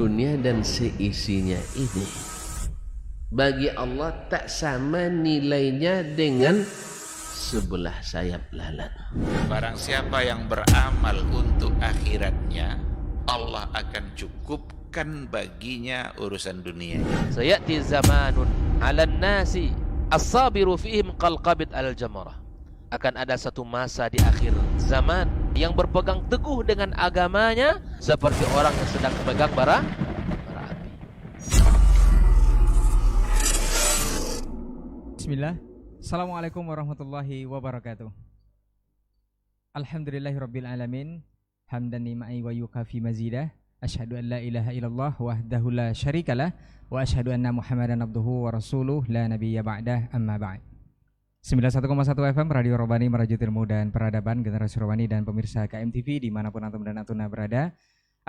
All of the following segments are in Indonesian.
dunia dan seisinya ini bagi Allah tak sama nilainya dengan sebelah sayap lalat. Barang siapa yang beramal untuk akhiratnya, Allah akan cukupkan baginya urusan dunia. Sayati zamanun 'alan nasi as-sabiru fihim qalqabit al-jamarah. Akan ada satu masa di akhir zaman yang berpegang teguh dengan agamanya seperti orang yang sedang memegang bara api. Bismillah. Assalamualaikum warahmatullahi wabarakatuh. Alhamdulillahirabbil alamin. Hamdan nima'i wa yukafi mazidah. Asyhadu an la ilaha illallah wahdahu la syarikalah wa asyhadu anna Muhammadan abduhu wa rasuluh la nabiyya ba'dah, amma ba'd. 91,1 FM Radio Robani merajut ilmu dan peradaban generasi Robani dan pemirsa KMTV dimanapun antum dan antuna berada.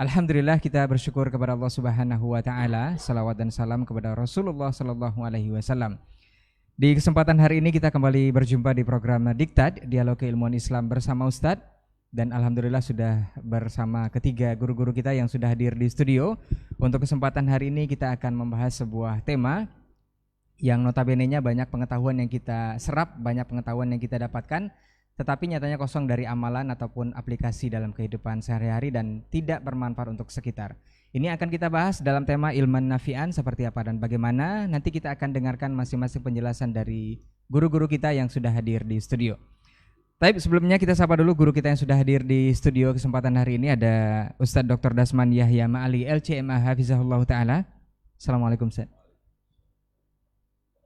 Alhamdulillah kita bersyukur kepada Allah Subhanahu wa taala. Salawat dan salam kepada Rasulullah sallallahu alaihi wasallam. Di kesempatan hari ini kita kembali berjumpa di program Diktat, Dialog Keilmuan Islam bersama Ustadz. Dan alhamdulillah sudah bersama ketiga guru-guru kita yang sudah hadir di studio. Untuk kesempatan hari ini kita akan membahas sebuah tema yang notabene-nya banyak pengetahuan yang kita serap, banyak pengetahuan yang kita dapatkan, tetapi nyatanya kosong dari amalan ataupun aplikasi dalam kehidupan sehari-hari dan tidak bermanfaat untuk sekitar. Ini akan kita bahas dalam tema ilman nafi'an seperti apa dan bagaimana. Nanti kita akan dengarkan masing-masing penjelasan dari guru-guru kita yang sudah hadir di studio. Tapi sebelumnya kita sapa dulu guru kita yang sudah hadir di studio kesempatan hari ini. Ada Ustadz Dr. Dasman Yahya Ma'ali LCMA Hafizahullah Ta'ala. Assalamualaikum Ustadz.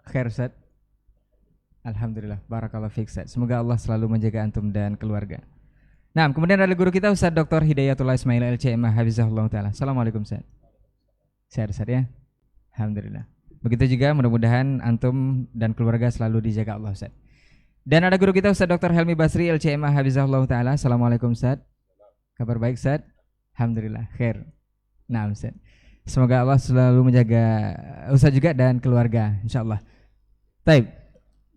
Khair Ustadz. Alhamdulillah, barakallahu fiik Ustadz. Semoga Allah selalu menjaga antum dan keluarga. Nah, kemudian ada guru kita Ustadz Dr. Hidayatullah Ismail LCMA Hafizahullah Ta'ala. Assalamualaikum Ustadz. Sehat Ustadz ya? Alhamdulillah. Begitu juga mudah-mudahan antum dan keluarga selalu dijaga Allah Ustadz. Dan ada guru kita Ustadz Dr. Helmi Basri LCMA Hafizahullah Ta'ala. Assalamualaikum Ustadz. Kabar baik Ustadz? Alhamdulillah, khair. Nah Ustadz, semoga Allah selalu menjaga Ustadz juga dan keluarga insyaAllah. Baik,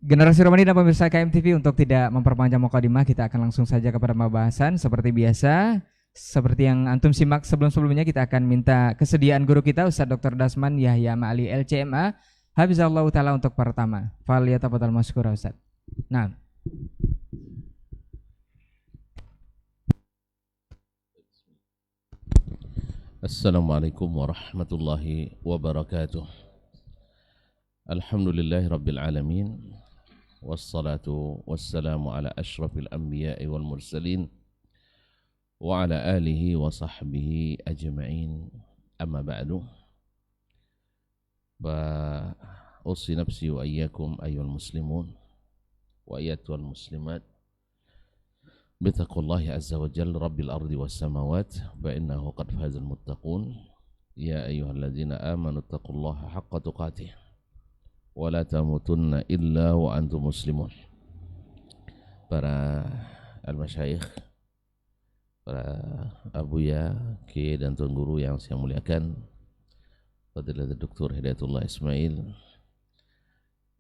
generasi Romani dan pemirsa KMTV, untuk tidak memperpanjang mukadimah, kita akan langsung saja kepada pembahasan. Seperti biasa, seperti yang antum simak sebelum-sebelumnya, kita akan minta kesediaan guru kita Ustadz Dr. Dasman Yahya Ma'ali LCMA Hafizahullah Ta'ala untuk pertama. Faliyatafadhal masykura Ustadz. Nah, Assalamualaikum warahmatullahi wabarakatuh. Alhamdulillahi rabbil alamin. Wassalatu wassalamu ala ashrafil anbiya'i wal mursalin wa ala alihi wa sahbihi ajma'in. Amma ba'du. Fa usi nafsi wa iyyakum ayyuhal muslimun wa ayyatuhal muslimat bittaqullahi azza wa jalla rabbil ardi was samawat fa innahu qad fazal muttaqun. Ya ayyuhalladzina amanu taqullaha haqqa tuqatih wa la tamutunna illa wa antum muslimun. Para al-masyayikh, para abuya, kiai dan tuan guru yang saya muliakan, Fadilatul Dr. Hidayatullah Ismail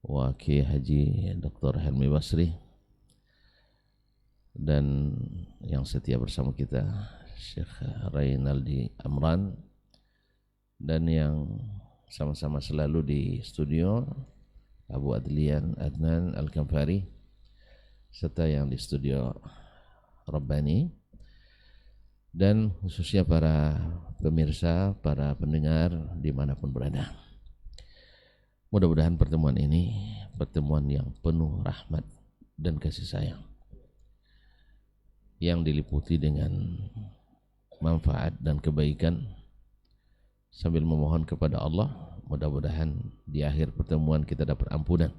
wa Kiai Haji Dr. Helmi Basri, dan yang setia bersama kita Syekh Rainaldi Amran, dan yang sama-sama selalu di studio Abu Adlian Adnan Al-Kamfari, serta yang di studio Rabbani, dan khususnya para pemirsa, para pendengar dimanapun berada. Mudah-mudahan pertemuan ini pertemuan yang penuh rahmat dan kasih sayang, yang diliputi dengan manfaat dan kebaikan, sambil memohon kepada Allah mudah-mudahan di akhir pertemuan kita dapat ampunan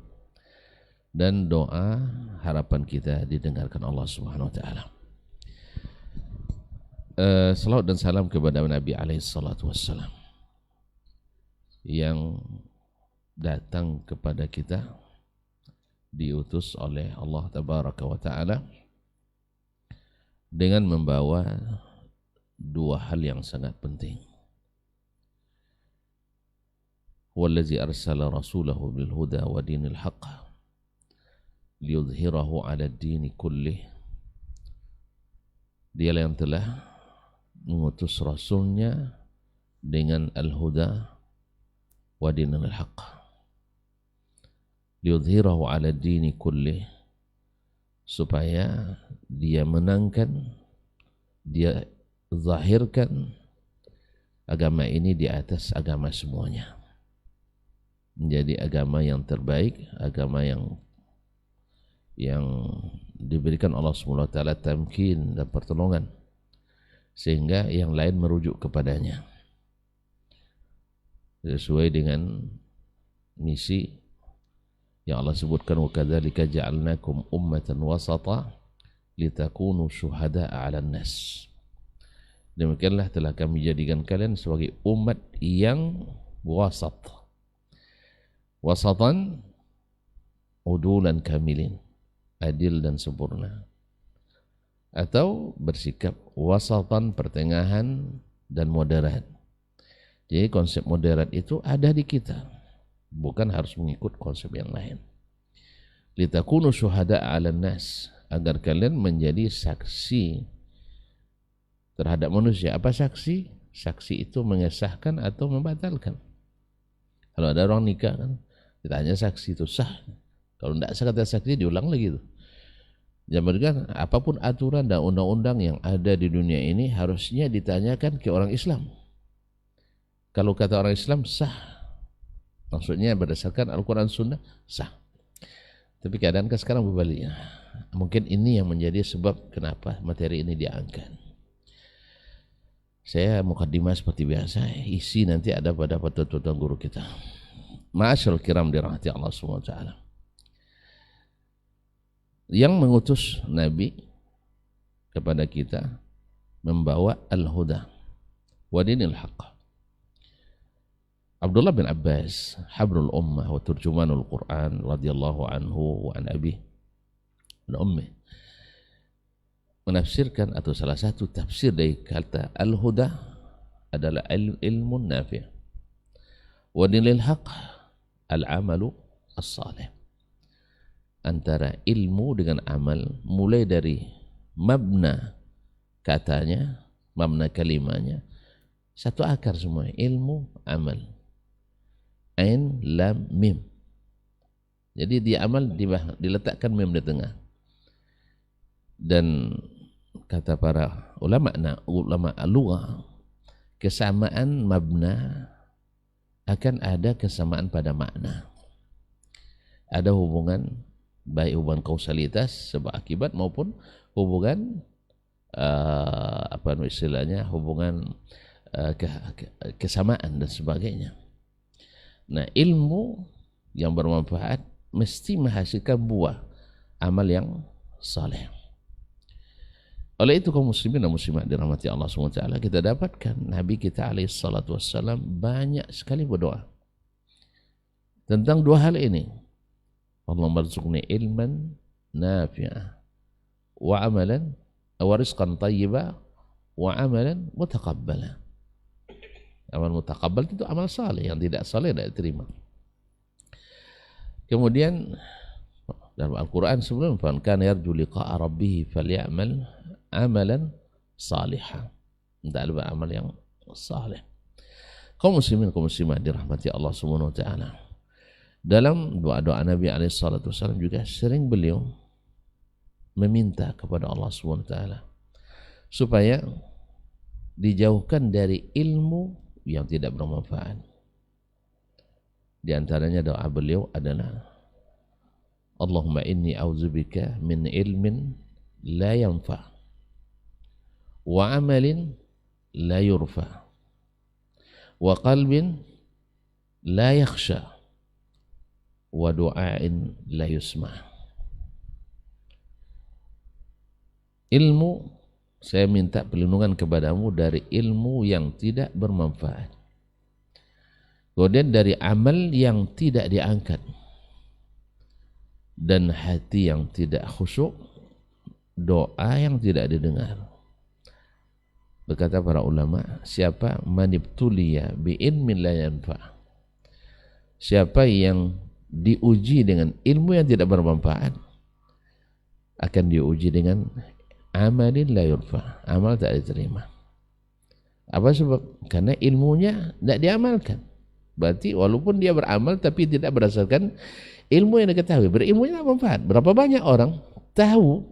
dan doa harapan kita didengarkan Allah Subhanahu wa taala. Salawat dan salam kepada Nabi alaihi salatu wassalam yang datang kepada kita diutus oleh Allah tabaraka wa taala dengan membawa dua hal yang sangat penting. Wallazi arsala rasulahu bil huda wa dinil haqq liyudhhirahu 'ala ad-dini kullih. Dialah yang telah mengutus rasulnya dengan al-huda wa dinil haqq liyudhhirahu 'ala ad-dini kullih, supaya dia menangkan, dia zahirkan agama ini di atas agama semuanya, menjadi agama yang terbaik, agama yang diberikan Allah Subhanahu wa taala tamkin dan pertolongan, sehingga yang lain merujuk kepadanya sesuai dengan misi yang Allah sebutkan, wa kadzalika ja'alnakum ummatan wasata litakunu syuhada'a 'alan nas. Demikianlah telah kami jadikan kalian sebagai umat yang wasat. Wasatan udulan kamilin, adil dan sempurna. Atau bersikap wasatan, pertengahan dan moderat. Jadi konsep moderat itu ada di kita, bukan harus mengikut konsep yang lain. Litakunu syuhada'a 'alan nas, agar kalian menjadi saksi terhadap manusia. Apa saksi? Saksi itu mengesahkan atau membatalkan. Kalau ada orang nikah kan, ditanya saksi itu sah. Kalau tidak sah kata saksi, diulang lagi itu. Zaman kan apapun aturan dan undang-undang yang ada di dunia ini harusnya ditanyakan ke orang Islam. Kalau kata orang Islam sah, maksudnya berdasarkan Al-Quran Sunnah sah. Tapi keadaan kan sekarang berbaliknya. Mungkin ini yang menjadi sebab kenapa materi ini diangkat. Saya mukaddimah seperti biasa, isi nanti ada pada tututan guru kita. Ma'asyarul kiram dirahmati Allah Subhanahu wa taala. Yang mengutus Nabi kepada kita membawa al-huda wa dinil haqq. Abdullah bin Abbas, habrul ummah wa turjumanul Quran radhiyallahu anhu wa an abi wa ummi, menafsirkan atau salah satu tafsir dari kata al-huda adalah ilmu nafi', wa dinil haqq al-amalu as-salih. Antara ilmu dengan amal, mulai dari mabna katanya, mabna kalimanya, satu akar semua, ilmu, amal. Ain, lam, mim. Jadi di amal diletakkan mim di tengah. Dan kata para ulama lughah, kesamaan mabna akan ada kesamaan pada makna. Ada hubungan, baik hubungan kausalitas sebab akibat maupun hubungan hubungan kesamaan dan sebagainya. Nah, ilmu yang bermanfaat mesti menghasilkan buah amal yang saleh. Oleh itu kaum muslimin dan muslimat dirahmati Allah SWT, kita dapatkan Nabi kita alaihi salatu wassalam banyak sekali berdoa tentang dua hal ini. Allahumma rzuqni ilman nafi'ah wa amalan wa rizqan tayyiba wa amalan mutaqabbala. Amal mutaqabbal itu amal saleh, yang tidak saleh tidak diterima. Kemudian dalam Al-Quran sebelum kana yarju liqa'a rabbih falyamal amalan salihan, hendaklah beramal yang saleh. Kaum muslimin kaum muslimat dirahmati Allah Subhanahu wa taala, dalam doa-doa Nabi alaihi salatu wasallam juga sering beliau meminta kepada Allah Subhanahu wa taala supaya dijauhkan dari ilmu yang tidak bermanfaat. Di antaranya doa beliau adalah Allahumma inni a'udzubika min ilmin la yanfa wa amalin la yurfa wa qalbin la yakhsha wa du'ain la yusma. Ilmu, saya minta perlindungan kepadamu dari ilmu yang tidak bermanfaat. Kemudian dari amal yang tidak diangkat. Dan hati yang tidak khusyuk, doa yang tidak didengar. Berkata para ulama, siapa manibtuliya bi'ilmin la yanfa', siapa yang diuji dengan ilmu yang tidak bermanfaat, akan diuji dengan amalin la yurfa, amal tak diterima. Apa sebab? Karena ilmunya tidak diamalkan. Berarti walaupun dia beramal tapi tidak berdasarkan ilmu yang diketahui. Berilmunya tidak manfaat. Berapa banyak orang tahu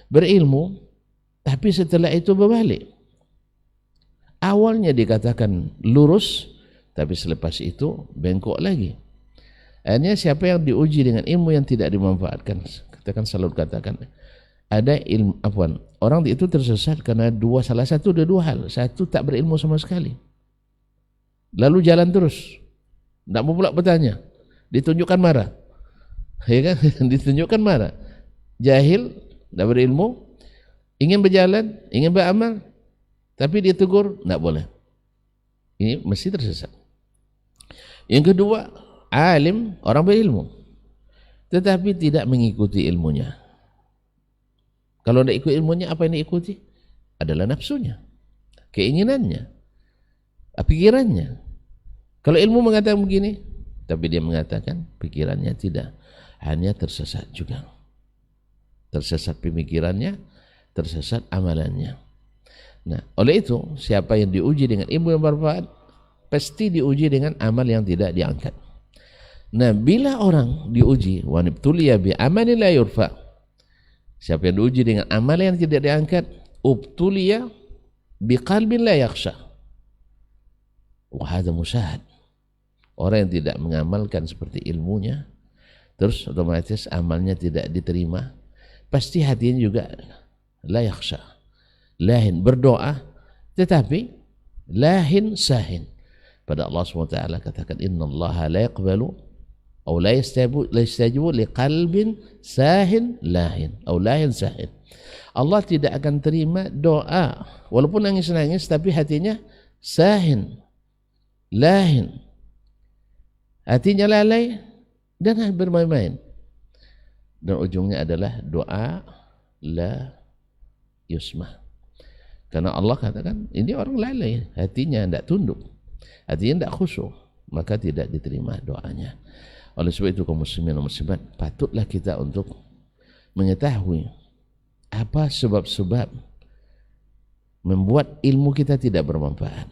berilmu tapi setelah itu berbalik. Awalnya dikatakan lurus tapi selepas itu bengkok lagi. Akhirnya siapa yang diuji dengan ilmu yang tidak dimanfaatkan, kita kan selalu katakan ada ilmu orang itu tersesat karena salah satu dua hal. Satu, tak berilmu sama sekali, lalu jalan terus, tidak mau pula bertanya, ditunjukkan marah, ya kan? Ditunjukkan marah, jahil, tidak berilmu, ingin berjalan, ingin beramal, tapi ditegur, tidak boleh. Ini mesti tersesat. Yang kedua, alim, orang berilmu tetapi tidak mengikuti ilmunya. Kalau tidak ikut ilmunya, apa yang diikuti? Adalah nafsunya, keinginannya, pikirannya. Kalau ilmu mengatakan begini, tapi dia mengatakan pikirannya tidak, hanya tersesat juga. Tersesat pemikirannya, tersesat amalannya. Nah, oleh itu siapa yang diuji dengan ilmu yang bermanfaat pasti diuji dengan amal yang tidak diangkat. Nah, bila orang diuji wanibtuliya bi amalin la yurfa, siapa yang diuji dengan amal yang tidak diangkat, ubtuliya bi qalbin la yakhsha, wa hadha musyahad. Orang yang tidak mengamalkan seperti ilmunya, terus otomatis amalnya tidak diterima, pasti hatinya juga la yakhsha, lahin, berdoa tetapi lahin sahin pada Allah SWT. Katakan innallaha la yaqbalu atau la yastajibu liqalbin sahin lahin atau lahin sahin. Allah tidak akan terima doa walaupun nangis-nangis tapi hatinya sahin, lahin, hatinya lalai dan bermain-main, dan ujungnya adalah doa la yusma. Karena Allah katakan ini orang lalai, hatinya tidak tunduk, hatinya tidak khusyuk, maka tidak diterima doanya. Oleh sebab itu kaum muslimin dan muslimat, patutlah kita untuk mengetahui apa sebab-sebab membuat ilmu kita tidak bermanfaat,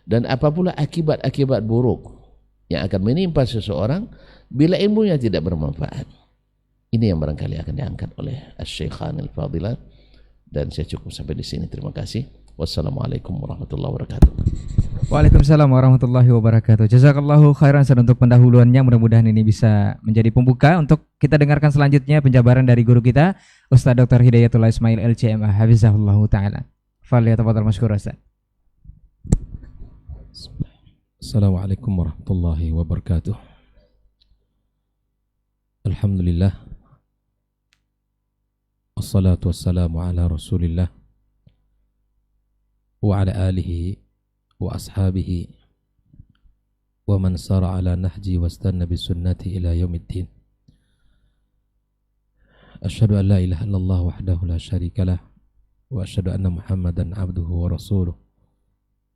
dan apa pula akibat-akibat buruk yang akan menimpa seseorang bila ilmunya tidak bermanfaat. Ini yang barangkali akan diangkat oleh Asy-Syaikhan Al-Fadilah, dan saya cukup sampai di sini. Terima kasih. Wassalamualaikum warahmatullahi wabarakatuh. Waalaikumsalam warahmatullahi wabarakatuh. Jazakallahu khairan untuk pendahuluannya. Mudah-mudahan ini bisa menjadi pembuka untuk kita dengarkan selanjutnya penjabaran dari guru kita Ustaz Dr. Hidayatullah Ismail LCMA hafizahullahu taala. Falyatafadhal masykur Ustaz. Assalamualaikum warahmatullahi wabarakatuh. Alhamdulillah, wassalatu wassalamu ala rasulillah wa ala alihi wa ashabihi wa man sara ala nahji wastanna bisunnati ila yaumiddin. Asyhadu an la ilaha illallah wahdahu la syarikalah wa asyhadu anna Muhammadan abduhu wa rasuluh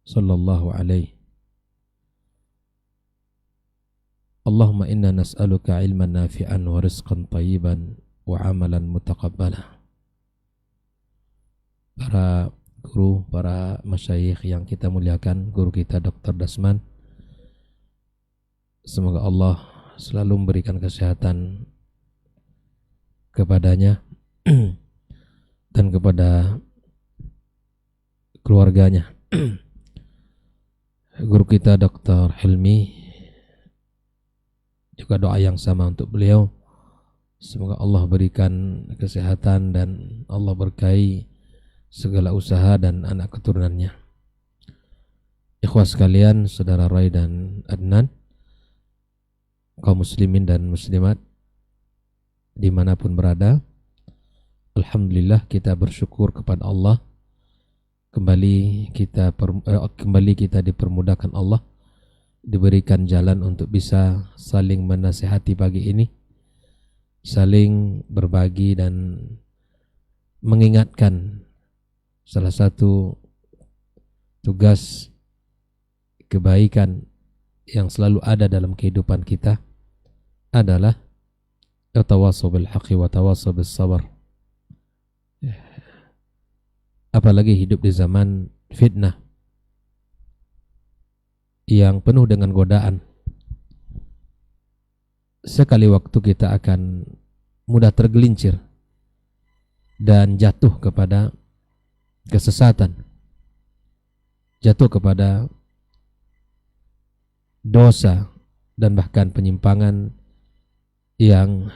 sallallahu alaihi. Allahumma inna nas'aluka ilman nafi'an wa rizqan tayyiban wa amalan mutaqabbala. Para guru, para masyayikh yang kita muliakan, guru kita Dr. Dasman, semoga Allah selalu memberikan kesehatan kepadanya dan kepada keluarganya. Guru kita Dr. Hilmi, juga doa yang sama untuk beliau. Semoga Allah berikan kesehatan dan Allah berkahi segala usaha dan anak keturunannya. Ikhwah sekalian, saudara Rai dan Adnan, kaum muslimin dan muslimat dimanapun berada, alhamdulillah kita bersyukur kepada Allah. Kembali kita dipermudahkan Allah, diberikan jalan untuk bisa saling menasihati pagi ini, saling berbagi dan mengingatkan. Salah satu tugas kebaikan yang selalu ada dalam kehidupan kita adalah tawassaw bil haqqi wa tawassaw bis sabr. Apalagi hidup di zaman fitnah, yang penuh dengan godaan. Sekali waktu kita akan mudah tergelincir dan jatuh kepada kesesatan, jatuh kepada dosa dan bahkan penyimpangan yang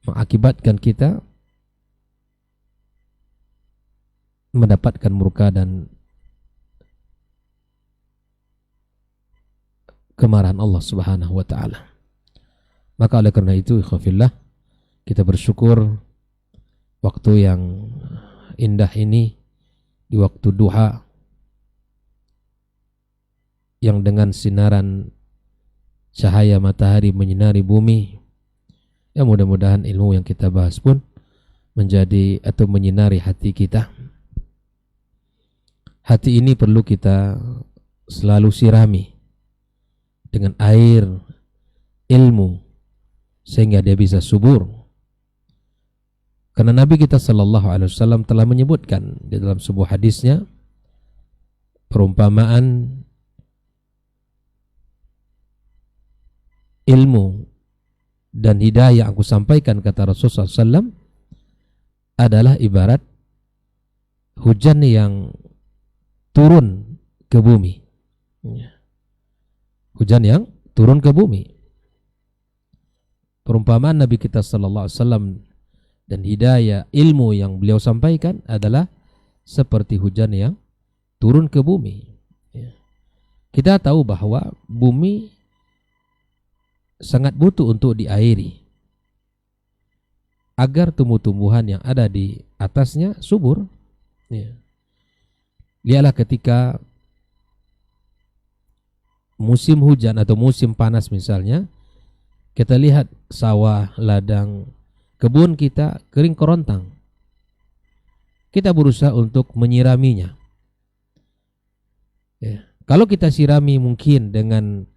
mengakibatkan kita mendapatkan murka dan kemarahan Allah Subhanahu wa taala. Maka oleh karena itu, ikhwafillah, kita bersyukur waktu yang indah ini, di waktu duha yang dengan sinaran cahaya matahari menyinari bumi. Ya, mudah-mudahan ilmu yang kita bahas pun menjadi atau menyinari hati kita. Hati ini perlu kita selalu sirami dengan air ilmu sehingga dia bisa subur. Karena Nabi kita sallallahu alaihi wasallam telah menyebutkan di dalam sebuah hadisnya perumpamaan ilmu dan hidayah yang aku sampaikan, kata Rasulullah SAW, adalah ibarat hujan yang turun ke bumi. Hujan yang turun ke bumi. Perumpamaan Nabi kita sallallahu alaihi wasallam dan hidayah ilmu yang beliau sampaikan adalah seperti hujan yang turun ke bumi. Kita tahu bahwa bumi sangat butuh untuk diairi agar tumbuh-tumbuhan yang ada di atasnya subur. Lihatlah ketika musim hujan atau musim panas misalnya, kita lihat sawah, ladang, kebun kita kering kerontang. Kita berusaha untuk menyiraminya. Kalau kita sirami mungkin dengan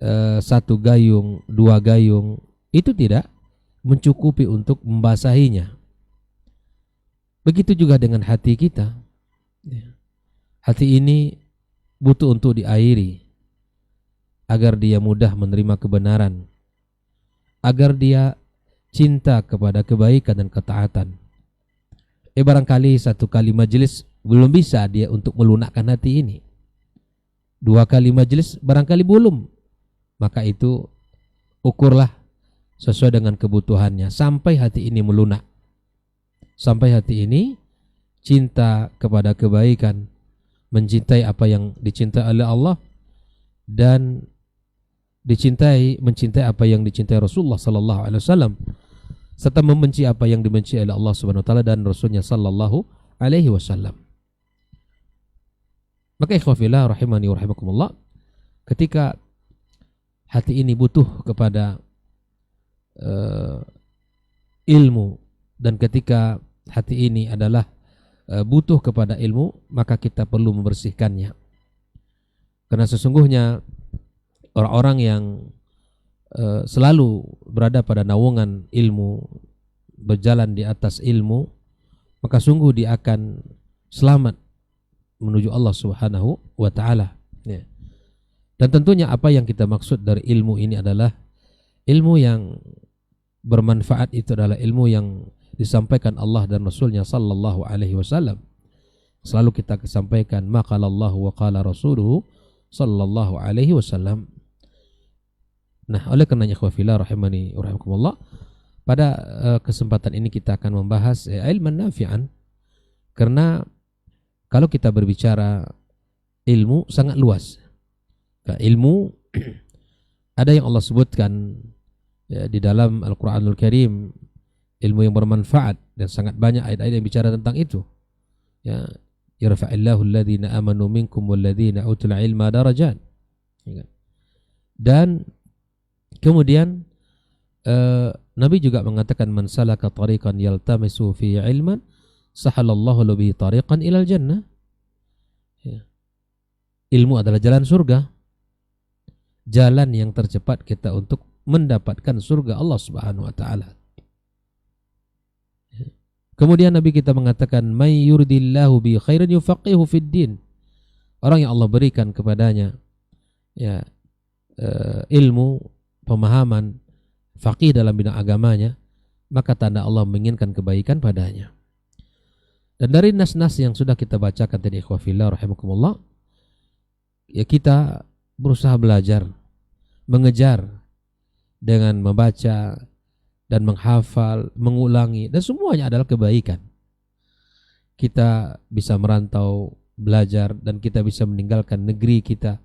1 gayung, 2 gayung, itu tidak mencukupi untuk membasahinya. Begitu juga dengan hati kita. Hati ini butuh untuk diairi agar dia mudah menerima kebenaran, agar dia cinta kepada kebaikan dan ketaatan. Barangkali 1 kali majelis belum bisa dia untuk melunakkan hati ini. 2 kali majelis barangkali belum. Maka itu ukurlah sesuai dengan kebutuhannya sampai hati ini melunak. Sampai hati ini cinta kepada kebaikan, mencintai apa yang dicintai oleh Allah, dan mencintai apa yang dicintai Rasulullah sallallahu alaihi wasallam, serta membenci apa yang dibenci oleh Allah Subhanahu wa taala dan Rasulnya sallallahu alaihi wasallam. Maka ikhwafillah rahimani wa rahimakumullah, ketika hati ini butuh kepada ilmu, dan ketika hati ini adalah butuh kepada ilmu, maka kita perlu membersihkannya. Karena sesungguhnya orang-orang yang selalu berada pada naungan ilmu, berjalan di atas ilmu, maka sungguh dia akan selamat menuju Allah Subhanahu wa taala. Dan tentunya apa yang kita maksud dari ilmu ini adalah ilmu yang bermanfaat. Itu adalah ilmu yang disampaikan Allah dan Rasulnya sallallahu alaihi wasallam. Selalu kita sampaikan maqala Allah wa qala rasuluhu sallallahu alaihi wasallam. Nah, oleh karenanya ikhwafillah rahimani wa rahimakumullah, pada kesempatan ini kita akan membahas ilman nafi'an. Karena kalau kita berbicara ilmu sangat luas. Nah, ilmu ada yang Allah sebutkan di dalam Al-Quranul Karim, ilmu yang bermanfaat, dan sangat banyak ayat-ayat yang bicara tentang itu. Ya, yarfa'illahu alladhina amanu minkum walladhina utul ilma darajat. Dan kemudian Nabi juga mengatakan, man salaka tariqan yaltamisu fi ilman sahalallahu lahu bihi tariqan ilal jannah. Ilmu adalah jalan surga, jalan yang tercepat kita untuk mendapatkan surga Allah Subhanahu wa taala. Kemudian Nabi kita mengatakan, may yuridillahu bi khairan yufaqihu fid din. Orang yang Allah berikan kepadanya ya ilmu, pemahaman faqih dalam bidang agamanya, maka tanda Allah menginginkan kebaikan padanya. Dan dari nas-nas yang sudah kita bacakan tadi, ikhwah fillah rahimakumullah, ya kita berusaha belajar, mengejar dengan membaca dan menghafal, mengulangi, dan semuanya adalah kebaikan. Kita bisa merantau, belajar, dan kita bisa meninggalkan negeri kita.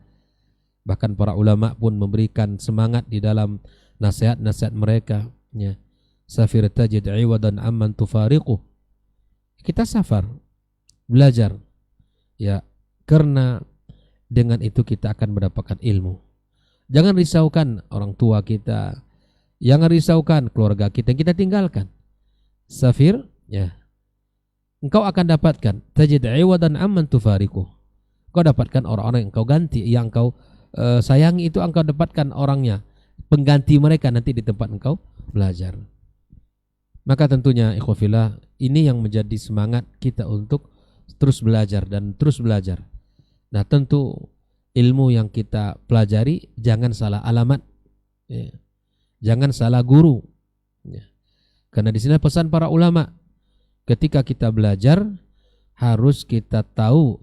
Bahkan para ulama pun memberikan semangat di dalam nasihat-nasihat mereka, ya. Safir tajid iwadan amman tufariquh. Kita safar, belajar, ya, karena dengan itu kita akan mendapatkan ilmu. Jangan risaukan orang tua kita, jangan risaukan keluarga kita yang kita tinggalkan. Safir, ya, engkau akan dapatkan tajid iwadan amman tufariquh. Kau dapatkan orang-orang yang kau ganti, yang kau sayangi, itu engkau dapatkan orangnya, pengganti mereka nanti di tempat engkau belajar. Maka tentunya ikhwafillah, ini yang menjadi semangat kita untuk terus belajar dan terus belajar. Nah, tentu ilmu yang kita pelajari jangan salah alamat, ya. Jangan salah guru, ya. Karena di sini pesan para ulama, ketika kita belajar harus kita tahu,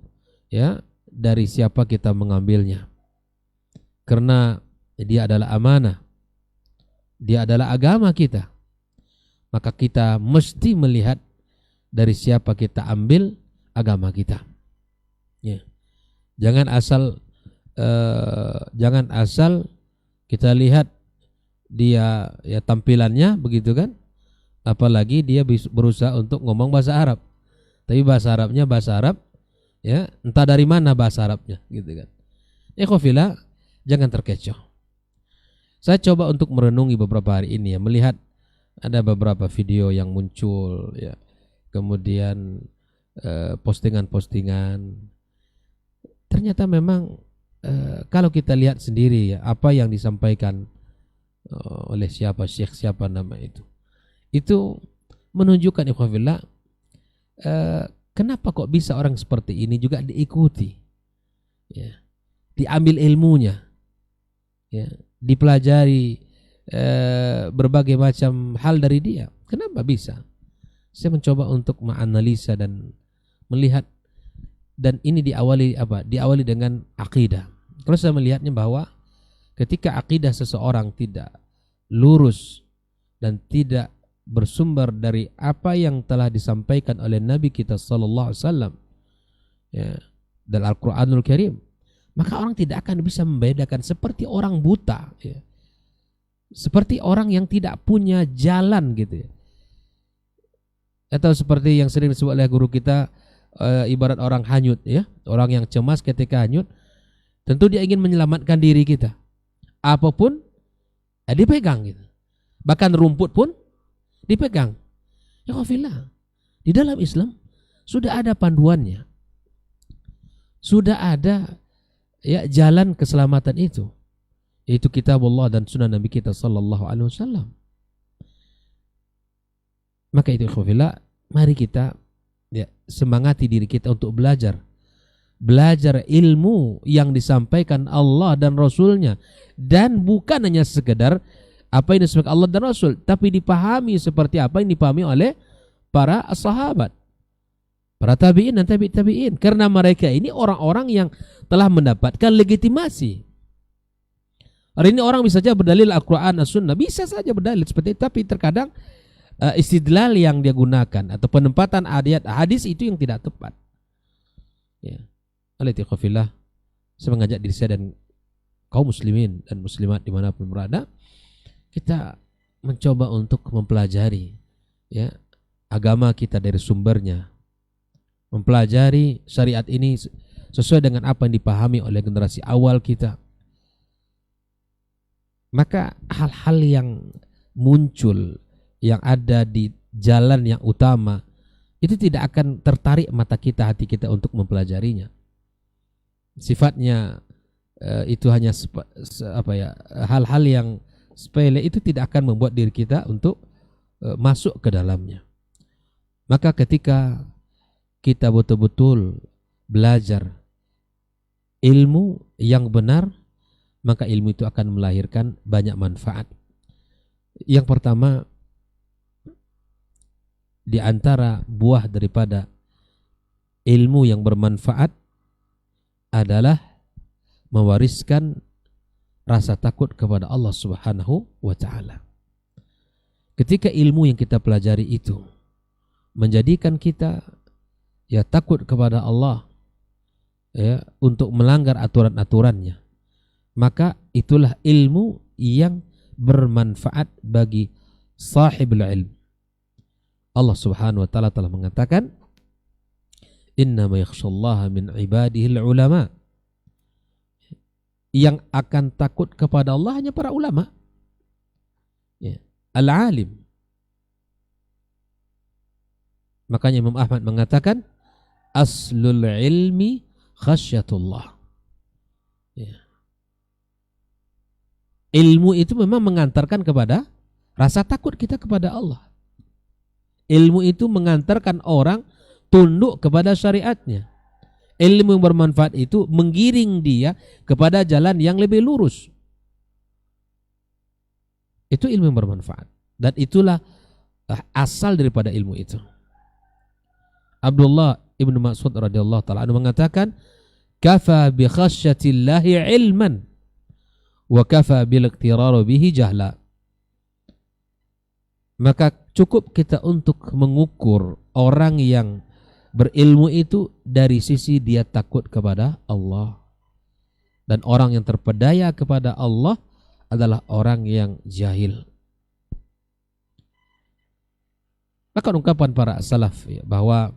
ya, dari siapa kita mengambilnya. Karena dia adalah amanah, dia adalah agama kita. Maka kita mesti melihat dari siapa kita ambil agama kita, ya. Jangan asal kita lihat dia, ya, tampilannya begitu kan, apalagi dia berusaha untuk ngomong bahasa Arab, tapi bahasa Arabnya bahasa Arab, ya, entah dari mana bahasa Arabnya gitu kan. Ikhwafillah, jangan terkecoh. Saya coba untuk merenungi beberapa hari ini, ya, melihat ada beberapa video yang muncul, ya, kemudian postingan-postingan. Ternyata memang kalau kita lihat sendiri, ya, apa yang disampaikan oleh siapa, syekh siapa nama itu menunjukkan ikhwafillah, kenapa kok bisa orang seperti ini juga diikuti, ya, diambil ilmunya, ya, dipelajari berbagai macam hal dari dia. Kenapa bisa? Saya mencoba untuk menganalisa dan melihat, dan ini diawali apa? Diawali dengan akidah. Kalau saya melihatnya bahwa ketika akidah seseorang tidak lurus dan tidak bersumber dari apa yang telah disampaikan oleh Nabi kita sallallahu alaihi wasallam, ya, dalam Al-Qur'anul Karim, maka orang tidak akan bisa membedakan, seperti orang buta, ya. Seperti orang yang tidak punya jalan gitu, ya. Atau seperti yang sering disebut oleh guru kita, ibarat orang hanyut, ya. Orang yang cemas ketika hanyut, tentu dia ingin menyelamatkan diri kita. Apapun dipegang gitu. Bahkan rumput pun dipegang. Ya khafillah, di dalam Islam sudah ada panduannya. Sudah ada, ya, jalan keselamatan itu, yaitu kitab Allah dan sunnah Nabi kita sallallahu alaihi wasallam. Maka itu ikhwafillah, mari kita, ya, semangati diri kita untuk belajar ilmu yang disampaikan Allah dan Rasulnya, dan bukan hanya sekedar apa yang disampaikan Allah dan Rasul, tapi dipahami seperti apa yang dipahami oleh para sahabat, para tabi'in dan tabi'in, karena mereka ini orang-orang yang telah mendapatkan legitimasi. Hari ini orang bisa saja berdalil Al-Quran, As-Sunnah, bisa saja berdalil seperti itu, tapi terkadang istidlal yang dia gunakan atau penempatan ayat hadis itu yang tidak tepat, ya. Oleh ikhwafillah, saya mengajak diri saya dan kaum muslimin dan muslimat dimanapun berada, kita mencoba untuk mempelajari, ya, agama kita dari sumbernya, mempelajari syariat ini sesuai dengan apa yang dipahami oleh generasi awal kita. Maka hal-hal yang muncul, yang ada di jalan yang utama, itu tidak akan tertarik mata kita, hati kita untuk mempelajarinya. Sifatnya itu hanya hal-hal yang sepele, itu tidak akan membuat diri kita untuk masuk ke dalamnya. Maka ketika kita betul-betul belajar ilmu yang benar, maka ilmu itu akan melahirkan banyak manfaat. Yang pertama, di antara buah daripada ilmu yang bermanfaat adalah mewariskan rasa takut kepada Allah Subhanahu wa taala. Ketika ilmu yang kita pelajari itu menjadikan kita takut kepada Allah, untuk melanggar aturan-aturannya, maka itulah ilmu yang bermanfaat bagi sahibul ilm. Allah Subhanahu wa taala telah mengatakan, innama yakhshallaha min ibadihil ulama. Yang akan takut kepada Allah hanya para ulama, al-alim. Makanya Imam Ahmad mengatakan, aslul ilmi khasyatullah. Ilmu itu memang mengantarkan kepada rasa takut kita kepada Allah. Ilmu itu mengantarkan orang tunduk kepada syariatnya. Ilmu yang bermanfaat itu menggiring dia kepada jalan yang lebih lurus. Itu ilmu yang bermanfaat. Dan itulah asal daripada ilmu itu. Abdullah ibn Mas'ud radhiyallahu ta'ala anhu mengatakan, kafa bi khasyatillahi ilman wa kafa bil iqtiraru bihi jahla. Maka cukup kita untuk mengukur orang yang berilmu itu dari sisi dia takut kepada Allah. Dan orang yang terpedaya kepada Allah adalah orang yang jahil. Maka ungkapan para salaf bahwa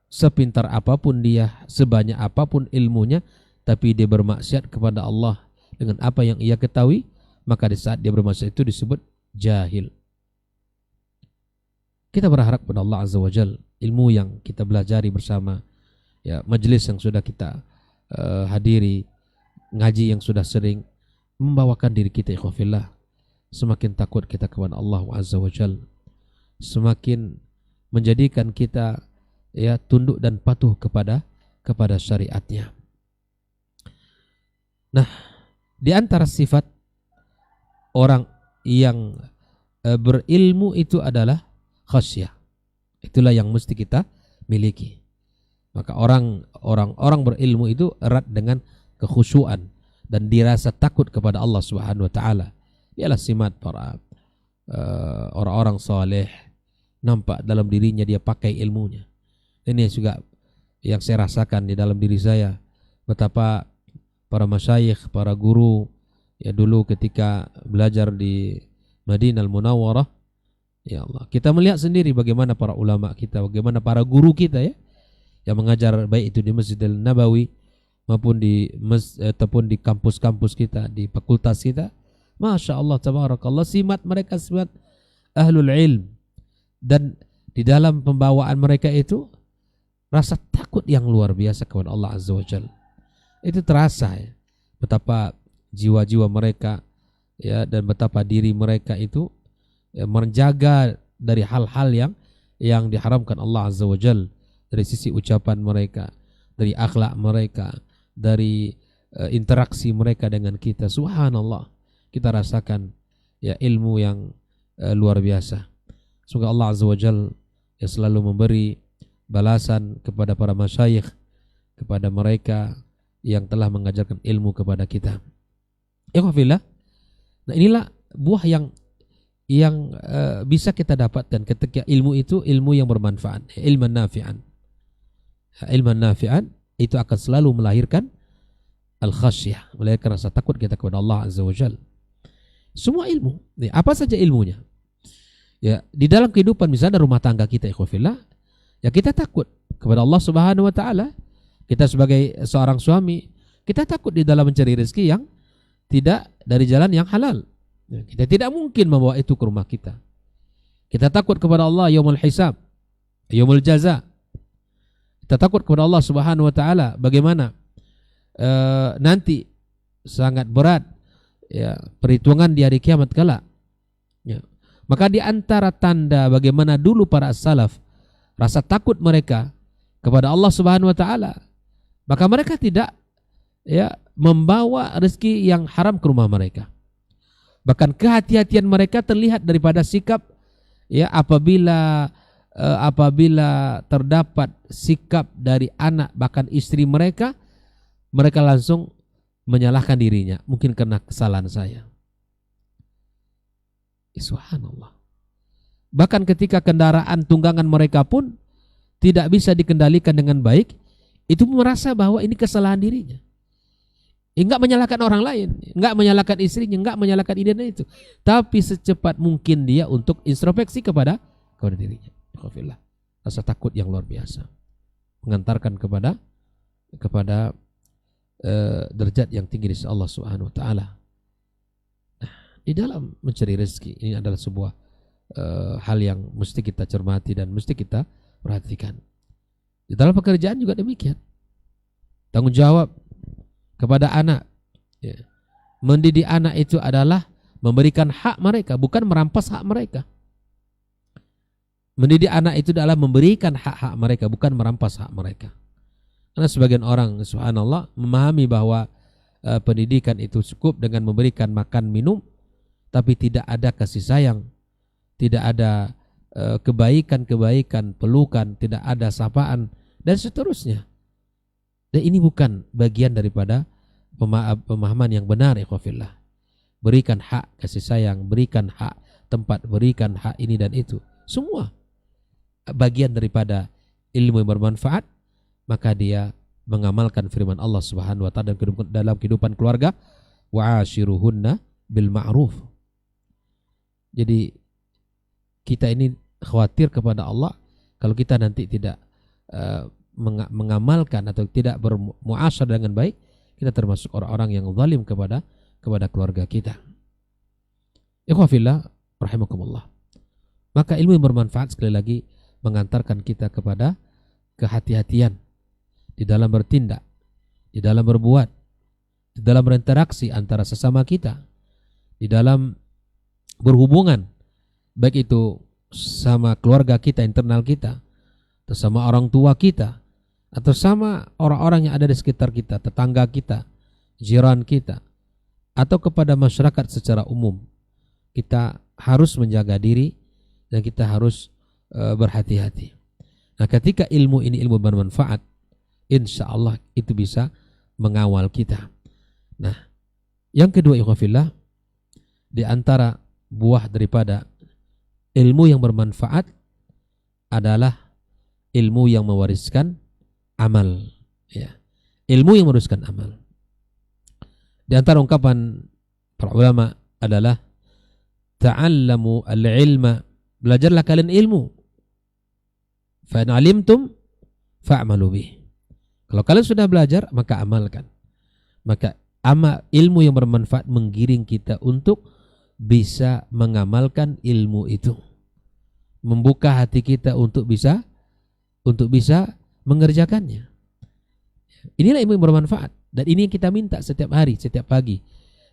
sepintar apapun dia, sebanyak apapun ilmunya, tapi dia bermaksiat kepada Allah dengan apa yang ia ketahui, maka di saat dia bermaksiat itu disebut jahil. Kita berharap kepada Allah Azza wa Jal, ilmu yang kita belajari bersama, majelis yang sudah kita hadiri, ngaji yang sudah sering, membawakan diri kita ikhwafillah semakin takut kita kepada Allah Azza wa Jal, semakin menjadikan kita tunduk dan patuh kepada syariatnya. Nah, di antara sifat orang yang berilmu itu adalah khasyah. Itulah yang mesti kita miliki. Maka orang berilmu itu erat dengan kekhusyuan dan dirasa takut kepada Allah Subhanahu wa taala. Ialah simat para orang-orang saleh, nampak dalam dirinya dia pakai ilmunya. Ini juga yang saya rasakan di dalam diri saya, betapa para masyayikh, para guru dulu ketika belajar di Madinah Al-Munawwarah, ya Allah, kita melihat sendiri bagaimana para ulama kita, bagaimana para guru kita yang mengajar baik itu di Masjidil Nabawi maupun ataupun di kampus-kampus kita, di fakultas kita. Masya Allah, tabarakallah, simat mereka simat ahlul ilm, dan di dalam pembawaan mereka itu rasa takut yang luar biasa kepada Allah Azza wa Jalla. Itu terasa betapa jiwa-jiwa mereka dan betapa diri mereka itu menjaga dari hal-hal yang diharamkan Allah Azza wa Jalla, dari sisi ucapan mereka, dari akhlak mereka, dari interaksi mereka dengan kita. Subhanallah, kita rasakan ilmu yang luar biasa. Semoga Allah Azza wa Jalla selalu memberi balasan kepada para masyayikh, kepada mereka yang telah mengajarkan ilmu kepada kita. Ikhwafillah, nah inilah buah yang bisa kita dapatkan ketika ilmu itu ilmu yang bermanfaat, ilman nafi'an. Ilman nafi'an itu akan selalu melahirkan al-khasyah, melahirkan rasa takut kita kepada Allah Azza wa Jalla. Semua ilmu, apa saja ilmunya, di dalam kehidupan misalnya rumah tangga kita, ikhwafillah, kita takut kepada Allah Subhanahu wa taala. Kita sebagai seorang suami, kita takut di dalam mencari rezeki yang tidak dari jalan yang halal. Kita tidak mungkin membawa itu ke rumah kita. Kita takut kepada Allah yaumul hisab, yaumul jaza. Kita takut kepada Allah Subhanahu wa taala bagaimana nanti sangat berat perhitungan di hari kiamat kelak. Maka di antara tanda bagaimana dulu para salaf rasa takut mereka kepada Allah Subhanahu wa taala, maka mereka tidak ya membawa rezeki yang haram ke rumah mereka. Bahkan kehati-hatian mereka terlihat daripada sikap, ya, apabila terdapat sikap dari anak bahkan istri mereka, mereka langsung menyalahkan dirinya, mungkin karena kesalahan saya. Subhanallah. Bahkan ketika kendaraan tunggangan mereka pun tidak bisa dikendalikan dengan baik, itu merasa bahwa ini kesalahan dirinya. Enggak menyalahkan orang lain, enggak menyalahkan istrinya, enggak menyalahkan ini dan itu, tapi secepat mungkin dia untuk introspeksi kepada dirinya. Rasa takut yang luar biasa mengantarkan kepada derajat yang tinggi di sisi Allah Subhanahu wa taala. Nah, di dalam mencari rezeki ini adalah sebuah hal yang mesti kita cermati dan mesti kita perhatikan. Di dalam pekerjaan juga demikian. Tanggung jawab kepada anak, ya. Mendidik anak itu adalah memberikan hak mereka, bukan merampas hak mereka. Mendidik anak itu adalah memberikan hak-hak mereka, bukan merampas hak mereka. Karena sebagian orang, subhanallah, memahami bahwa pendidikan itu cukup dengan memberikan makan minum, tapi tidak ada kasih sayang, tidak ada kebaikan-kebaikan, pelukan, tidak ada sapaan, dan seterusnya. Dan ini bukan bagian daripada pemahaman yang benar, ikhwafillah. Berikan hak kasih sayang, berikan hak tempat, berikan hak ini dan itu. Semua bagian daripada ilmu yang bermanfaat, maka dia mengamalkan firman Allah Subhanahu wa taala dalam kehidupan keluarga, wa'ashiruhunna bil ma'ruf. Jadi kita ini khawatir kepada Allah kalau kita nanti tidak mengamalkan atau tidak bermuasyarah dengan baik, kita termasuk orang-orang yang zalim kepada keluarga kita. Ikhwafillah rahimakumullah. Maka ilmu yang bermanfaat sekali lagi mengantarkan kita kepada kehati-hatian di dalam bertindak, di dalam berbuat, di dalam berinteraksi antara sesama kita, di dalam berhubungan, baik itu sama keluarga kita, internal kita, atau sama orang tua kita, atau sama orang-orang yang ada di sekitar kita, tetangga kita, jiran kita, atau kepada masyarakat secara umum. Kita harus menjaga diri dan kita harus berhati-hati. Nah, ketika ilmu ini ilmu bermanfaat, insya Allah itu bisa mengawal kita. Nah, yang kedua, ikhwafillah, di antara buah daripada ilmu yang bermanfaat adalah ilmu yang mewariskan amal, ya. Ilmu yang mewariskan amal. Di antara ungkapan para ulama adalah ta'allamu al-ilma, belajarlah kalian ilmu. Fa in 'alimtum fa'malu bih. Kalau kalian sudah belajar, maka amalkan. Maka ilmu yang bermanfaat menggiring kita untuk bisa mengamalkan ilmu itu. Membuka hati kita untuk bisa mengerjakannya. Inilah ilmu yang bermanfaat, dan ini yang kita minta setiap hari, setiap pagi.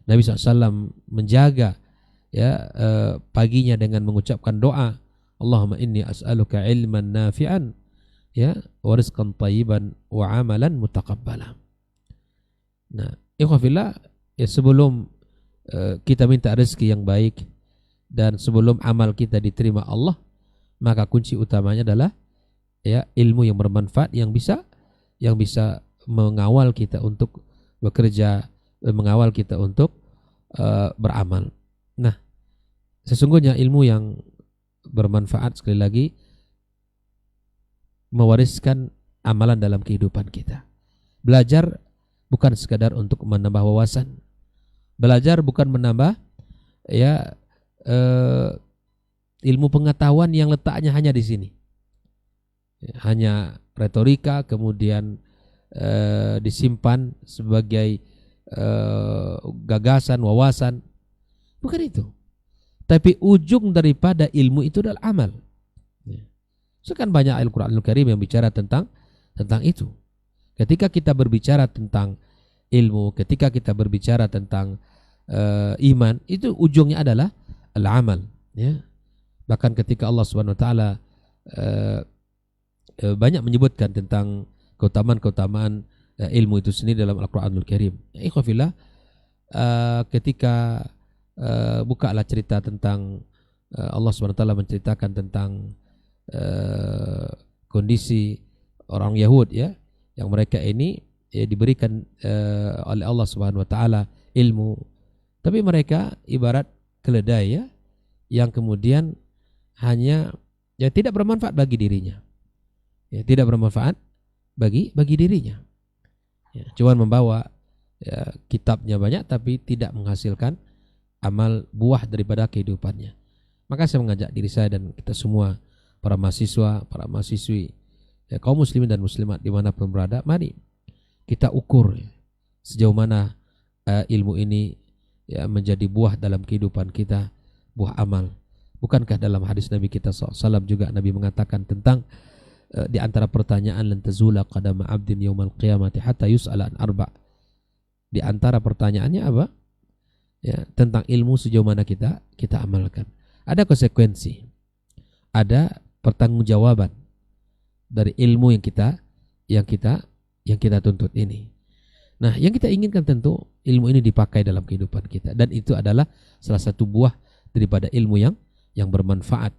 Nabi SAW menjaga, ya, paginya dengan mengucapkan doa, Allahumma inni as'aluka ilman nafi'an, ya, wa rizqan thayyiban wa amalan mutaqabbala. Nah, ikhwafillah, ya, sebelum kita minta rezeki yang baik dan sebelum amal kita diterima Allah, maka kunci utamanya adalah, ya, ilmu yang bermanfaat yang bisa mengawal kita untuk bekerja, mengawal kita untuk beramal. Nah, sesungguhnya ilmu yang bermanfaat sekali lagi mewariskan amalan dalam kehidupan kita. Belajar bukan sekadar untuk menambah wawasan. Belajar bukan menambah, ya, ilmu pengetahuan yang letaknya hanya di sini. Hanya retorika, kemudian disimpan sebagai gagasan, wawasan. Bukan itu. Tapi ujung daripada ilmu itu adalah amal. Sekarang banyak Al-Quranul Karim yang bicara tentang itu. Ketika kita berbicara tentang ilmu, ketika kita berbicara tentang iman, itu ujungnya adalah al-amal, ya. Bahkan ketika Allah Subhanahu wa taala banyak menyebutkan tentang keutamaan-keutamaan ilmu itu sendiri dalam Al-Quranul Karim. Ikhwafillah, ketika bukalah cerita tentang Allah SWT menceritakan tentang kondisi orang Yahud ya, yang mereka ini diberikan oleh Allah Subhanahu wa taala ilmu, tapi mereka ibarat keledai ya, yang kemudian hanya tidak bermanfaat bagi dirinya. Ya, tidak bermanfaat bagi dirinya. Ya, cuman membawa kitabnya banyak tapi tidak menghasilkan amal buah daripada kehidupannya. Maka saya mengajak diri saya dan kita semua, para mahasiswa, para mahasiswi, kaum muslimin dan muslimat dimanapun berada, mari kita ukur sejauh mana ilmu ini menjadi buah dalam kehidupan kita, buah amal. Bukankah dalam hadis Nabi kita SAW juga Nabi mengatakan tentang di antara pertanyaan lan tazula qadama 'abdin yaumal qiyamati hatta yus'ala an arba'. Di antara pertanyaannya apa? Ya, tentang ilmu sejauh mana kita amalkan. Ada konsekuensi, ada pertanggungjawaban dari ilmu yang kita tuntut ini. Nah, yang kita inginkan tentu ilmu ini dipakai dalam kehidupan kita, dan itu adalah salah satu buah daripada ilmu yang bermanfaat.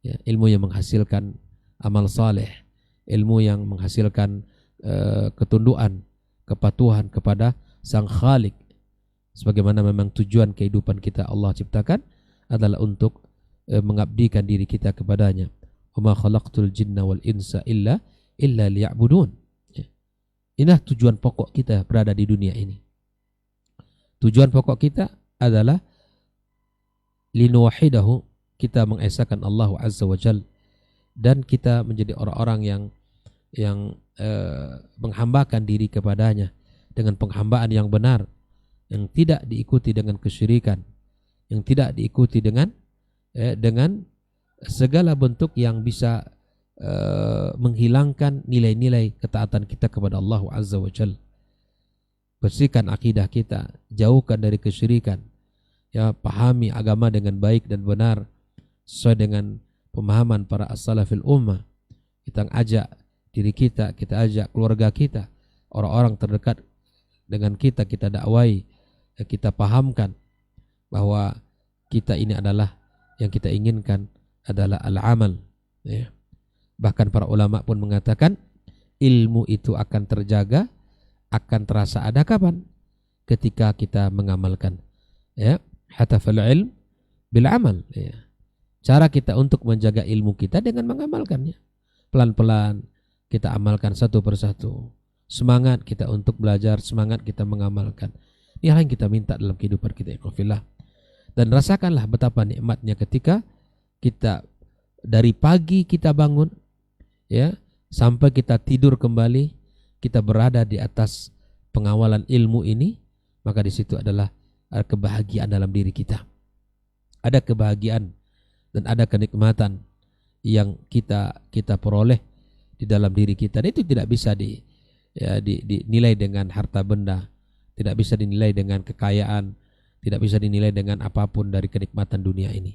Ya, ilmu yang menghasilkan amal saleh, ilmu yang menghasilkan ketundukan, kepatuhan kepada Sang Khalik. Sebagaimana memang tujuan kehidupan kita Allah ciptakan adalah untuk mengabdikan diri kita kepadanya. Wa ma khalaqtul jinna wal insa illa liya'budun. Inilah tujuan pokok kita berada di dunia ini. Tujuan pokok kita adalah linuwahidahu, kita mengesahkan Allah Azza wa Jal, dan kita menjadi orang-orang yang menghambakan diri kepadanya dengan penghambaan yang benar, yang tidak diikuti dengan kesyirikan, yang tidak diikuti dengan segala bentuk yang bisa menghilangkan nilai-nilai ketaatan kita kepada Allah Azza wa Jal. Bersihkan akidah kita, jauhkan dari kesyirikan. Ya, pahami agama dengan baik dan benar sesuai dengan pemahaman para as-salafil ummah. Kita ajak diri kita ajak keluarga kita, orang-orang terdekat dengan kita dakwai, kita pahamkan bahwa kita ini adalah yang kita inginkan adalah al-amal. Ya. Bahkan para ulama pun mengatakan ilmu itu akan terjaga, akan terasa ada kapan? Ketika kita mengamalkan. Ya, hatafal ilm bil amal. Ya. Cara kita untuk menjaga ilmu kita dengan mengamalkannya. Pelan-pelan kita amalkan satu persatu. Semangat kita untuk belajar, semangat kita mengamalkan. Ini hal yang kita minta dalam kehidupan kita, ikhwafillah. Dan rasakanlah betapa nikmatnya ketika kita dari pagi kita bangun, ya, sampai kita tidur kembali, kita berada di atas pengawalan ilmu ini, maka di situ adalah kebahagiaan dalam diri kita. Ada kebahagiaan dan ada kenikmatan yang kita peroleh di dalam diri kita. Dan itu tidak bisa dinilai dengan harta benda, tidak bisa dinilai dengan kekayaan, tidak bisa dinilai dengan apapun dari kenikmatan dunia ini.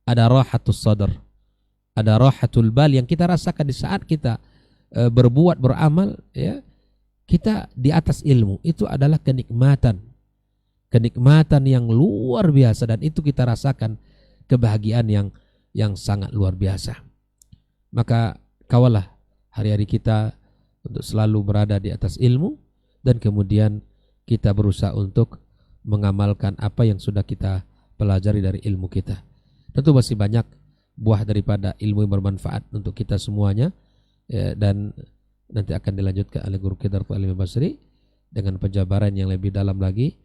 Ada rahatus sadar, ada rahatul bal yang kita rasakan di saat kita berbuat, beramal, ya, kita di atas ilmu. Itu adalah kenikmatan yang luar biasa, dan itu kita rasakan kebahagiaan yang sangat luar biasa. Maka kawalah hari-hari kita untuk selalu berada di atas ilmu, dan kemudian kita berusaha untuk mengamalkan apa yang sudah kita pelajari dari ilmu kita. Tentu masih banyak buah daripada ilmu yang bermanfaat untuk kita semuanya, ya, dan nanti akan dilanjutkan oleh guru kita Dr. Alim Basri dengan penjabaran yang lebih dalam lagi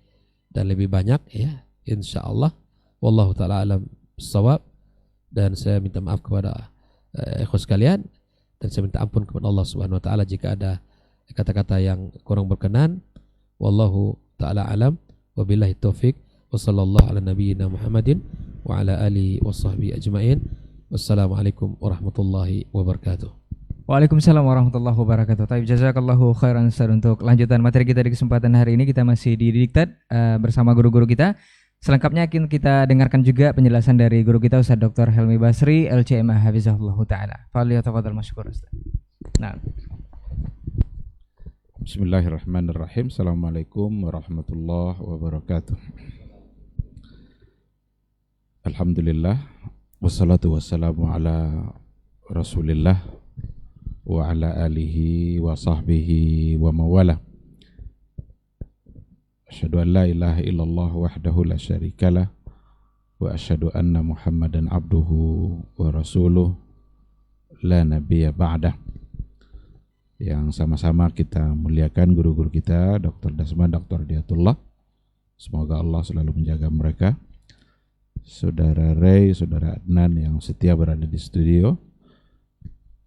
dan lebih banyak, ya, insyaallah. Wallahu taala alam shawab. Dan saya minta maaf kepada ikhwan sekalian, dan saya minta ampun kepada Allah Subhanahu wa taala jika ada kata-kata yang kurang berkenan. Wallahu taala alam, wabillahi taufik, wa sallallahu ala nabiyyina Muhammadin wa ala alihi wa sahbihi ajma'in. Wassalamualaikum warahmatullahi wabarakatuh. Waalaikumsalam warahmatullahi wabarakatuh. Taib, jazakallahu khairan Ustaz. Untuk lanjutan materi kita di kesempatan hari ini, kita masih di Diktat bersama guru-guru kita. Selengkapnya kita dengarkan juga penjelasan dari guru kita Ustaz Dr. Helmi Basri, LCMA Hafizahullah Ta'ala. Fadhil tafadhal masykur Ustaz. Nah. Bismillahirrahmanirrahim. Assalamualaikum warahmatullahi wabarakatuh. Alhamdulillah, wassalatu wassalamu ala Rasulillah wa ala alihi wa sahbihi wa mawala. Asyhadu an la ilaha illallah wahdahu la syarikalah wa asyhadu anna Muhammadan abduhu wa rasuluh la nabiyya ba'dah. Yang sama-sama kita muliakan guru-guru kita, Dr. Dasman, Dr. Diatullah. Semoga Allah selalu menjaga mereka. Saudara Ray, Saudara Adnan yang setia berada di studio,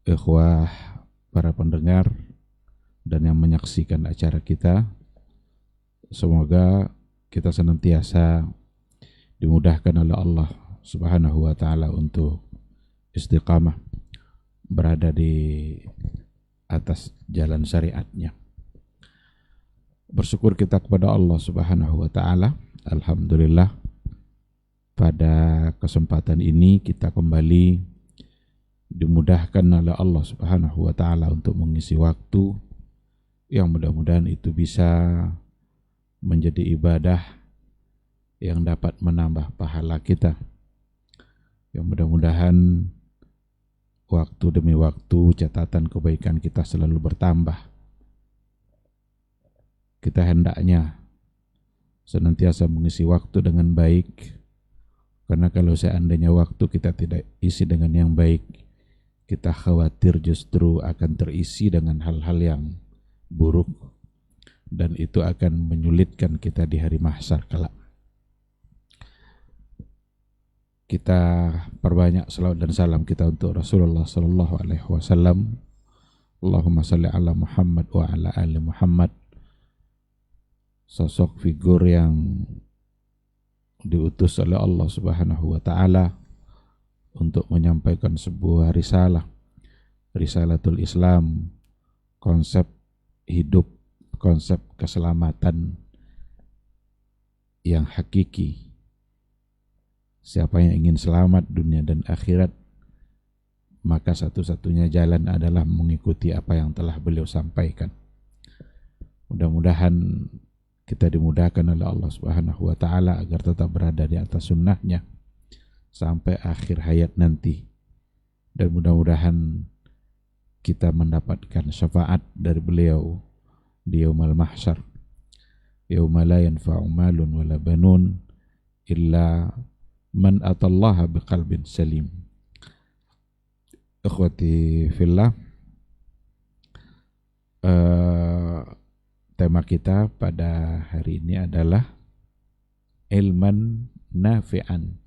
ikhwah para pendengar dan yang menyaksikan acara kita, semoga kita senantiasa dimudahkan oleh Allah Subhanahu wa taala untuk istiqamah berada di atas jalan syariatnya. Bersyukur kita kepada Allah Subhanahu wa taala. Alhamdulillah, pada kesempatan ini kita kembali dimudahkan oleh Allah Subhanahu wa taala untuk mengisi waktu yang mudah-mudahan itu bisa menjadi ibadah yang dapat menambah pahala kita. Yang mudah-mudahan waktu demi waktu catatan kebaikan kita selalu bertambah. Kita hendaknya senantiasa mengisi waktu dengan baik, karena kalau seandainya waktu kita tidak isi dengan yang baik, kita khawatir justru akan terisi dengan hal-hal yang buruk, dan itu akan menyulitkan kita di hari mahsyar kelak. Kita perbanyak salawat dan salam kita untuk Rasulullah sallallahu alaihi wasallam. Allahumma shalli ala Muhammad wa ala ali Muhammad. Sosok figur yang diutus oleh Allah Subhanahu wa taala untuk menyampaikan sebuah risalah, risalatul Islam, konsep hidup, konsep keselamatan yang hakiki. Siapa yang ingin selamat dunia dan akhirat, maka satu-satunya jalan adalah mengikuti apa yang telah beliau sampaikan. Mudah-mudahan kita dimudahkan oleh Allah Subhanahu wa taala agar tetap berada di atas sunnahnya sampai akhir hayat nanti. Dan mudah-mudahan kita mendapatkan syafaat dari beliau di yaumul mahsyar. Yauma la yanfa'u malun wala banun illa man atallaha biqalbin salim. Ikhwati fillah, tema kita pada hari ini adalah ilman nafi'an,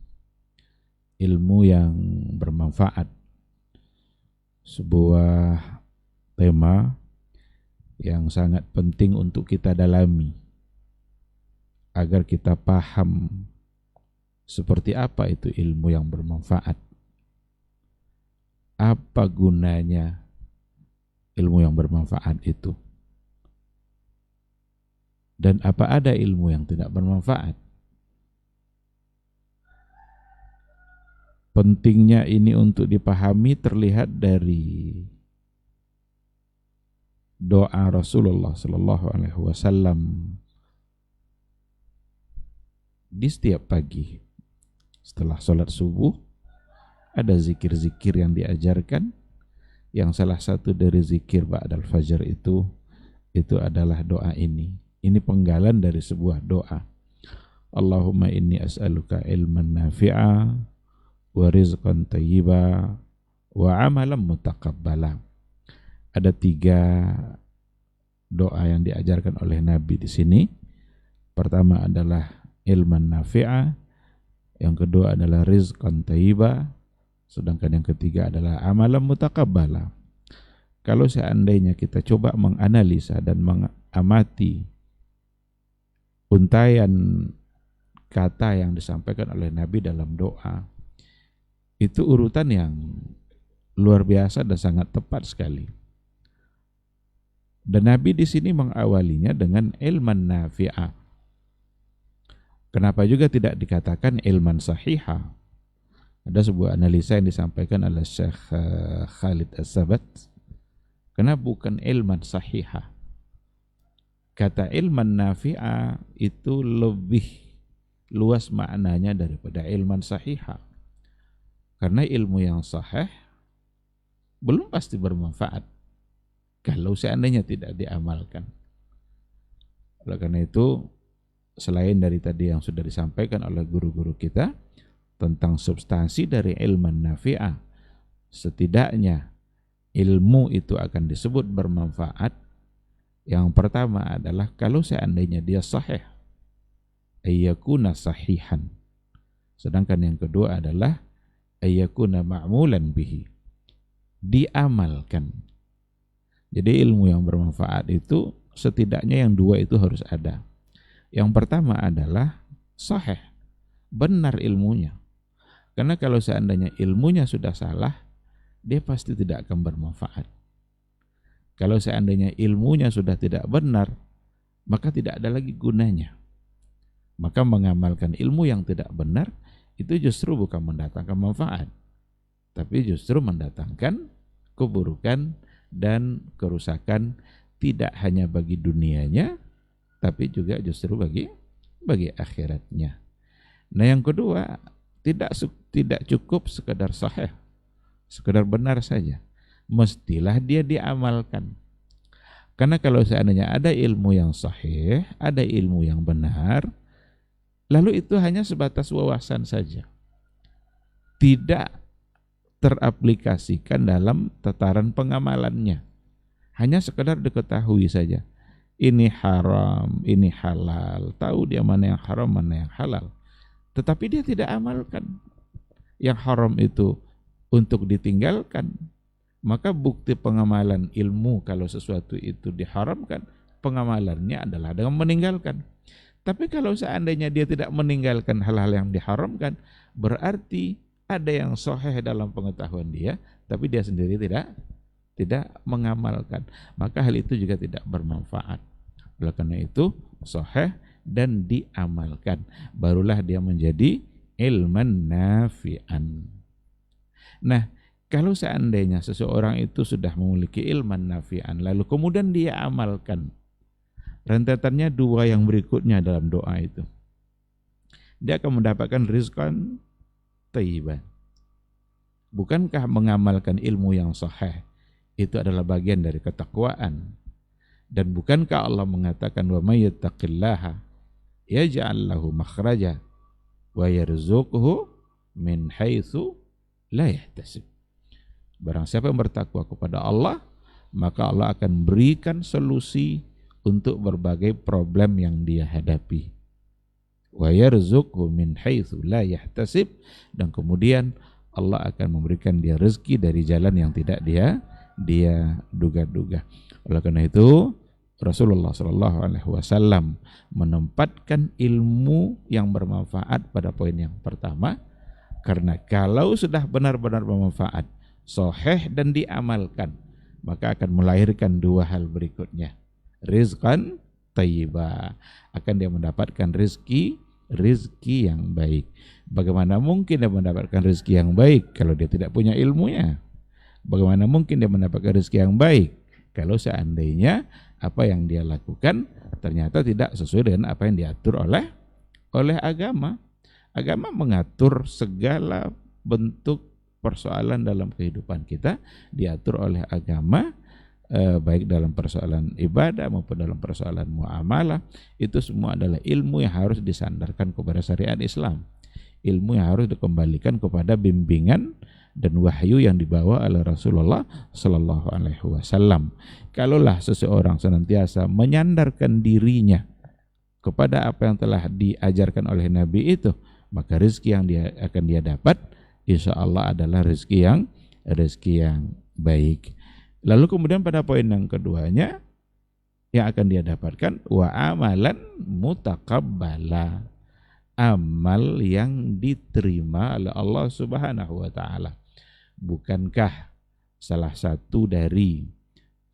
ilmu yang bermanfaat. Sebuah tema yang sangat penting untuk kita dalami agar kita paham seperti apa itu ilmu yang bermanfaat. Apa gunanya ilmu yang bermanfaat itu? Dan apa ada ilmu yang tidak bermanfaat? Pentingnya ini untuk dipahami terlihat dari doa Rasulullah sallallahu alaihi wasallam di setiap pagi. Setelah sholat subuh, ada zikir-zikir yang diajarkan, yang salah satu dari zikir ba'dal fajar itu adalah doa ini. Ini penggalan dari sebuah doa. Allahumma inni as'aluka ilman nafi'a wa rizqan tayyiba wa amalan mutaqabbala. Ada 3 doa yang diajarkan oleh Nabi di sini. Pertama adalah ilman nafi'a, yang kedua adalah rizqan tayyiba, sedangkan yang ketiga adalah amalan mutaqabbala. Kalau seandainya kita coba menganalisa dan mengamati untaian kata yang disampaikan oleh Nabi dalam doa, itu urutan yang luar biasa dan sangat tepat sekali. Dan Nabi di sini mengawalinya dengan ilman nafi'ah. Kenapa juga tidak dikatakan ilman sahihah? Ada sebuah analisa yang disampaikan oleh Syekh Khalid As-Sabat. Kenapa bukan ilman sahihah? kata ilman nafi'a itu lebih luas maknanya daripada ilman sahiha. Karena ilmu yang sahih belum pasti bermanfaat kalau seandainya tidak diamalkan. Oleh karena itu, selain dari tadi yang sudah disampaikan oleh guru-guru kita tentang substansi dari ilman nafi'ah, setidaknya ilmu itu akan disebut bermanfaat. Yang pertama adalah kalau seandainya dia sahih, ayyakuna sahihan. Sedangkan yang kedua adalah ayyakuna ma'mulan bihi, diamalkan. Jadi ilmu yang bermanfaat itu setidaknya yang dua itu harus ada. Yang pertama adalah sahih, benar ilmunya. Karena kalau seandainya ilmunya sudah salah, dia pasti tidak akan bermanfaat. Kalau seandainya ilmunya sudah tidak benar, maka tidak ada lagi gunanya. Maka mengamalkan ilmu yang tidak benar itu justru bukan mendatangkan manfaat, tapi justru mendatangkan keburukan dan kerusakan, tidak hanya bagi dunianya, tapi juga justru bagi akhiratnya. Nah, yang kedua, tidak cukup sekedar sahih, sekedar benar saja. Mestilah dia diamalkan. Karena kalau seandainya ada ilmu yang sahih, ada ilmu yang benar, lalu itu hanya sebatas wawasan saja, tidak teraplikasikan dalam tataran pengamalannya, hanya sekedar diketahui saja. Ini haram, ini halal, tahu dia mana yang haram, mana yang halal, tetapi dia tidak amalkan. Yang haram itu untuk ditinggalkan, maka bukti pengamalan ilmu kalau sesuatu itu diharamkan, pengamalannya adalah dengan meninggalkan. Tapi kalau seandainya dia tidak meninggalkan hal-hal yang diharamkan, berarti ada yang sahih dalam pengetahuan dia, tapi dia sendiri tidak mengamalkan. Maka hal itu juga tidak bermanfaat. Oleh karena itu, sahih dan diamalkan, barulah dia menjadi ilman nafi'an. Nah, kalau seandainya seseorang itu sudah memiliki ilman nafi'an, lalu kemudian dia amalkan, rentetannya dua yang berikutnya dalam doa itu. Dia akan mendapatkan rizqan thayyiban. Bukankah mengamalkan ilmu yang sahih itu adalah bagian dari ketakwaan? Dan bukankah Allah mengatakan wa may yattaqillaha yaj'al lahu makhraja wa yarzuqhu min haitsu la yahtasib. Barang siapa yang bertakwa kepada Allah, maka Allah akan berikan solusi untuk berbagai problem yang dia hadapi. Wa yarzuqhu min haitsu la yahtasib, dan kemudian Allah akan memberikan dia rezeki dari jalan yang tidak dia duga-duga. Oleh karena itu, Rasulullah SAW menempatkan ilmu yang bermanfaat pada poin yang pertama, karena kalau sudah benar-benar bermanfaat, sahih dan diamalkan, maka akan melahirkan dua hal berikutnya. Rizqan thayyiba, akan dia mendapatkan rizki yang baik. Bagaimana mungkin dia mendapatkan rizki yang baik kalau dia tidak punya ilmunya? Bagaimana mungkin dia mendapatkan rizki yang baik kalau seandainya apa yang dia lakukan ternyata tidak sesuai dengan apa yang diatur oleh agama? Agama mengatur segala bentuk persoalan dalam kehidupan kita, diatur oleh agama, baik dalam persoalan ibadah maupun dalam persoalan muamalah. Itu semua adalah ilmu yang harus disandarkan kepada syariat Islam, ilmu yang harus dikembalikan kepada bimbingan dan wahyu yang dibawa oleh Rasulullah Sallallahu Alaihi Wasallam. Kalaulah seseorang senantiasa menyandarkan dirinya kepada apa yang telah diajarkan oleh Nabi itu, maka rezeki yang akan dia dapat, insya Allah adalah rezeki yang baik. Lalu kemudian pada poin yang keduanya, yang akan dia dapatkan wa amalan mutaqabbala, amal yang diterima oleh Allah Subhanahu wa taala. Bukankah salah satu dari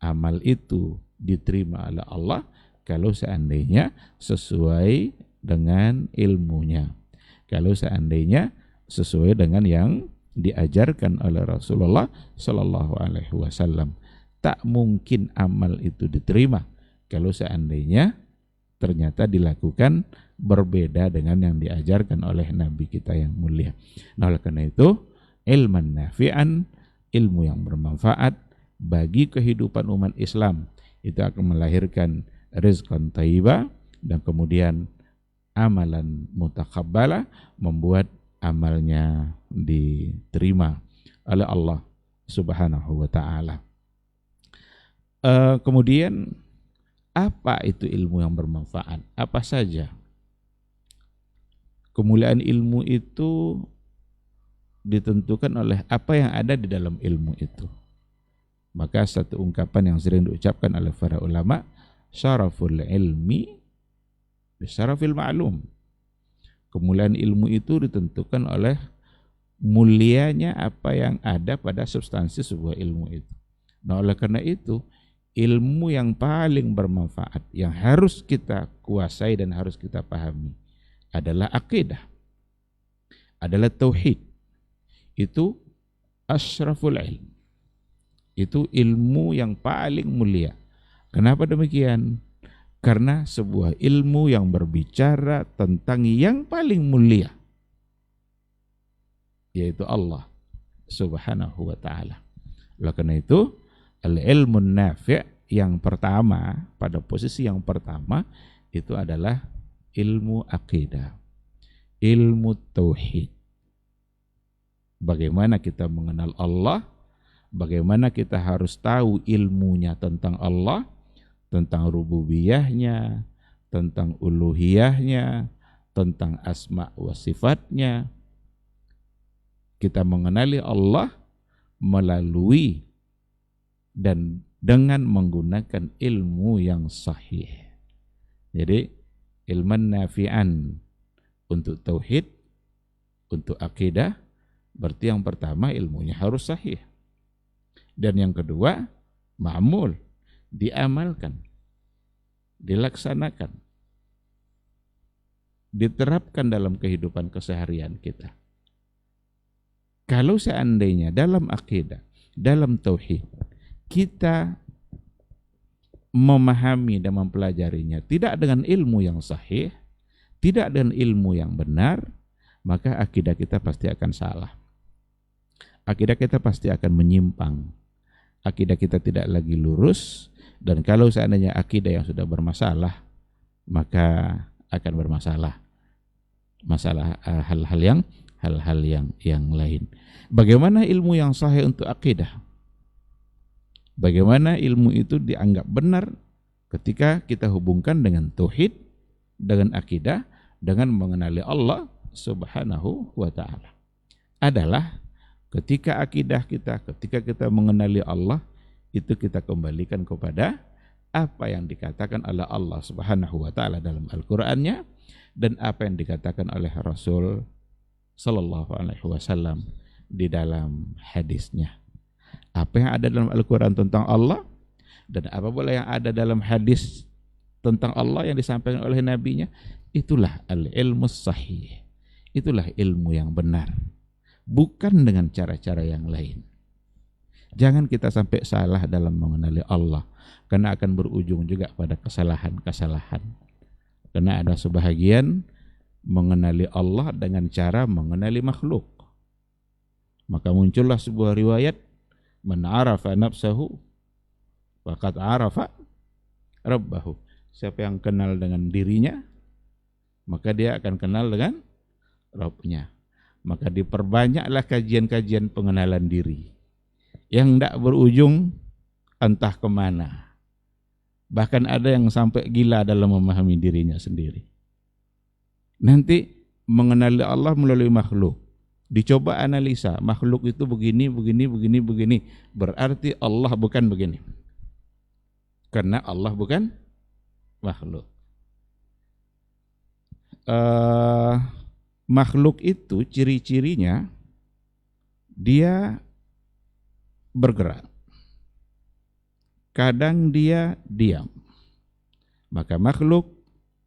amal itu diterima oleh Allah kalau seandainya sesuai dengan ilmunya, kalau seandainya sesuai dengan yang diajarkan oleh Rasulullah Sallallahu Alaihi Wasallam. Tak mungkin amal itu diterima kalau seandainya ternyata dilakukan berbeda dengan yang diajarkan oleh Nabi kita yang mulia. Nah, oleh karena itu, ilman nafi'an, ilmu yang bermanfaat bagi kehidupan umat Islam, itu akan melahirkan rizqan thayyibah, dan kemudian amalan mutaqabbala, membuat amalnya diterima oleh Allah Subhanahu wa ta'ala. Kemudian apa itu ilmu yang bermanfaat? Apa saja? Kemuliaan ilmu itu ditentukan oleh apa yang ada di dalam ilmu itu. Maka satu ungkapan yang sering diucapkan oleh para ulama, syaraful ilmi bisyarafil ma'lum. Kemuliaan ilmu itu ditentukan oleh mulianya apa yang ada pada substansi sebuah ilmu itu. Nah, oleh karena itu, ilmu yang paling bermanfaat yang harus kita kuasai dan harus kita pahami adalah akidah, adalah tauhid. Itu asyraful ilm, itu ilmu yang paling mulia. Kenapa demikian? Karena sebuah ilmu yang berbicara tentang yang paling mulia, yaitu Allah Subhanahu wa ta'ala. Oleh karena itu, al-ilmun nafi' yang pertama, pada posisi yang pertama, itu adalah ilmu akidah, ilmu tauhid. Bagaimana kita mengenal Allah, bagaimana kita harus tahu ilmunya tentang Allah, tentang rububiyahnya, tentang uluhiyahnya, tentang asma wa sifatnya. Kita mengenali Allah melalui dan dengan menggunakan ilmu yang sahih. Jadi ilman nafi'an untuk tauhid, untuk akidah, berarti yang pertama ilmunya harus sahih. Dan yang kedua, ma'mul, diamalkan, dilaksanakan, diterapkan dalam kehidupan keseharian kita. Kalau seandainya dalam akidah, dalam tauhid, kita memahami dan mempelajarinya tidak dengan ilmu yang sahih, tidak dengan ilmu yang benar, maka akidah kita pasti akan salah. Akidah kita pasti akan menyimpang. Akidah kita tidak lagi lurus, dan kalau seandainya akidah yang sudah bermasalah, maka akan bermasalah masalah hal-hal yang lain. Bagaimana ilmu yang sahih untuk akidah? Bagaimana ilmu itu dianggap benar ketika kita hubungkan dengan tauhid, dengan akidah, dengan mengenali Allah Subhanahu wa ta'ala? Adalah ketika akidah kita, ketika kita mengenali Allah, itu kita kembalikan kepada apa yang dikatakan oleh Allah Subhanahu wa ta'ala dalam Al-Qur'annya, dan apa yang dikatakan oleh Rasul sallallahu alaihi wasallam di dalam hadisnya. Apa yang ada dalam Al-Quran tentang Allah, dan apa pula yang ada dalam hadis tentang Allah yang disampaikan oleh nabinya, itulah al-ilmu sahih, itulah ilmu yang benar, bukan dengan cara-cara yang lain. Jangan kita sampai salah dalam mengenali Allah, karena akan berujung juga pada kesalahan-kesalahan. Karena ada sebahagian mengenali Allah dengan cara mengenali makhluk. Maka muncullah sebuah riwayat, man arafa nafsahu faqad arafa rabbahu. Siapa yang kenal dengan dirinya, maka dia akan kenal dengan Rabbnya. Maka diperbanyaklah kajian-kajian pengenalan diri yang tidak berujung entah kemana. Bahkan ada yang sampai gila dalam memahami dirinya sendiri. Nanti mengenali Allah melalui makhluk. Dicoba analisa, makhluk itu begini. Berarti Allah bukan begini. Karena Allah bukan makhluk. Makhluk itu ciri-cirinya dia bergerak. Kadang dia diam. Maka makhluk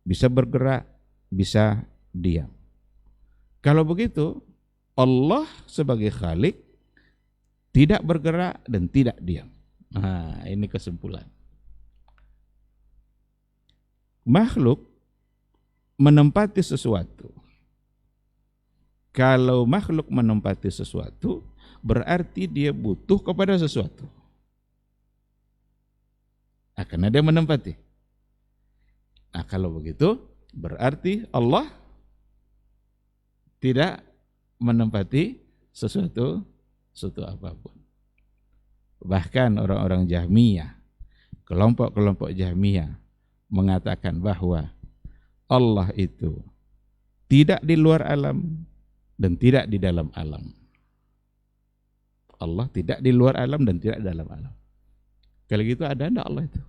bisa bergerak, bisa diam. Kalau begitu, Allah sebagai Khalik tidak bergerak dan tidak diam. Nah, ini kesimpulan. makhluk menempati sesuatu. Kalau makhluk menempati sesuatu, berarti dia butuh kepada sesuatu. Karena dia menempati. Nah, kalau begitu, berarti Allah tidak menempati sesuatu apapun. Bahkan orang-orang Jahmiyah, kelompok-kelompok Jahmiyah mengatakan bahwa Allah itu tidak di luar alam dan tidak di dalam alam. Allah tidak di luar alam dan tidak di dalam alam. Kalau gitu ada enggak Allah itu?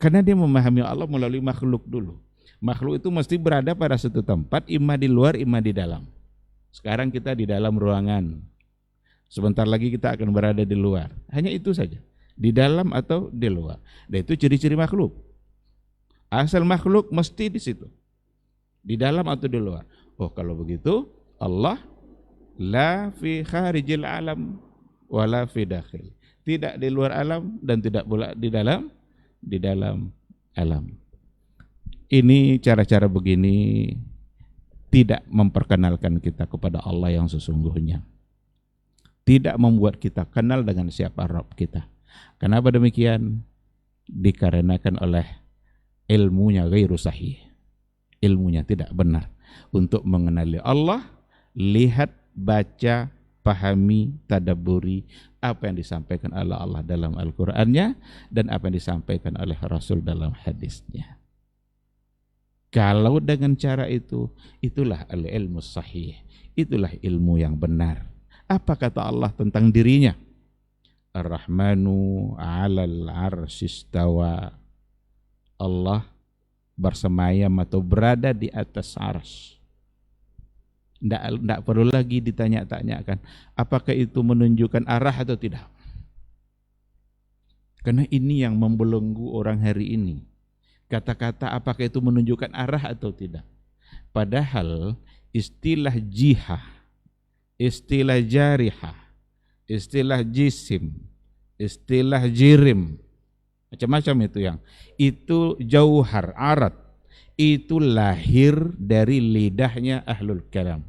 Karena dia memahami Allah melalui makhluk dulu. Makhluk itu mesti berada pada satu tempat, imma di luar, imma di dalam. Sekarang kita di dalam ruangan. Sebentar lagi kita akan berada di luar. Hanya itu saja. Di dalam atau di luar. Dan itu ciri-ciri makhluk. Asal makhluk mesti di situ. Di dalam atau di luar. Oh, kalau begitu Allah la fi kharijil alam wala fi dakhil. Tidak di luar alam dan tidak pula di dalam alam. Ini cara-cara begini tidak memperkenalkan kita kepada Allah yang sesungguhnya. Tidak membuat kita kenal dengan siapa Rabb kita. Kenapa demikian? Dikarenakan oleh ilmunya ghairu sahih. Ilmunya tidak benar. Untuk mengenali Allah, lihat, baca, pahami, tadabburi apa yang disampaikan oleh Allah dalam Al-Qur'annya dan apa yang disampaikan oleh Rasul dalam hadisnya. Kalau dengan cara itu, itulah al-ilmu sahih, itulah ilmu yang benar. Apa kata Allah tentang dirinya? Ar-Rahmanu 'alal 'arsy istawa. Allah bersemayam atau berada di atas arsy. Tidak perlu lagi ditanya-tanyakan apakah itu menunjukkan arah atau tidak. Karena ini yang membelenggu orang hari ini. Kata-kata apakah itu menunjukkan arah atau tidak. Padahal istilah jihah, istilah jarihah, istilah jisim, istilah jirim, macam-macam itu jauhar, arat, itu lahir dari lidahnya ahlul kalam.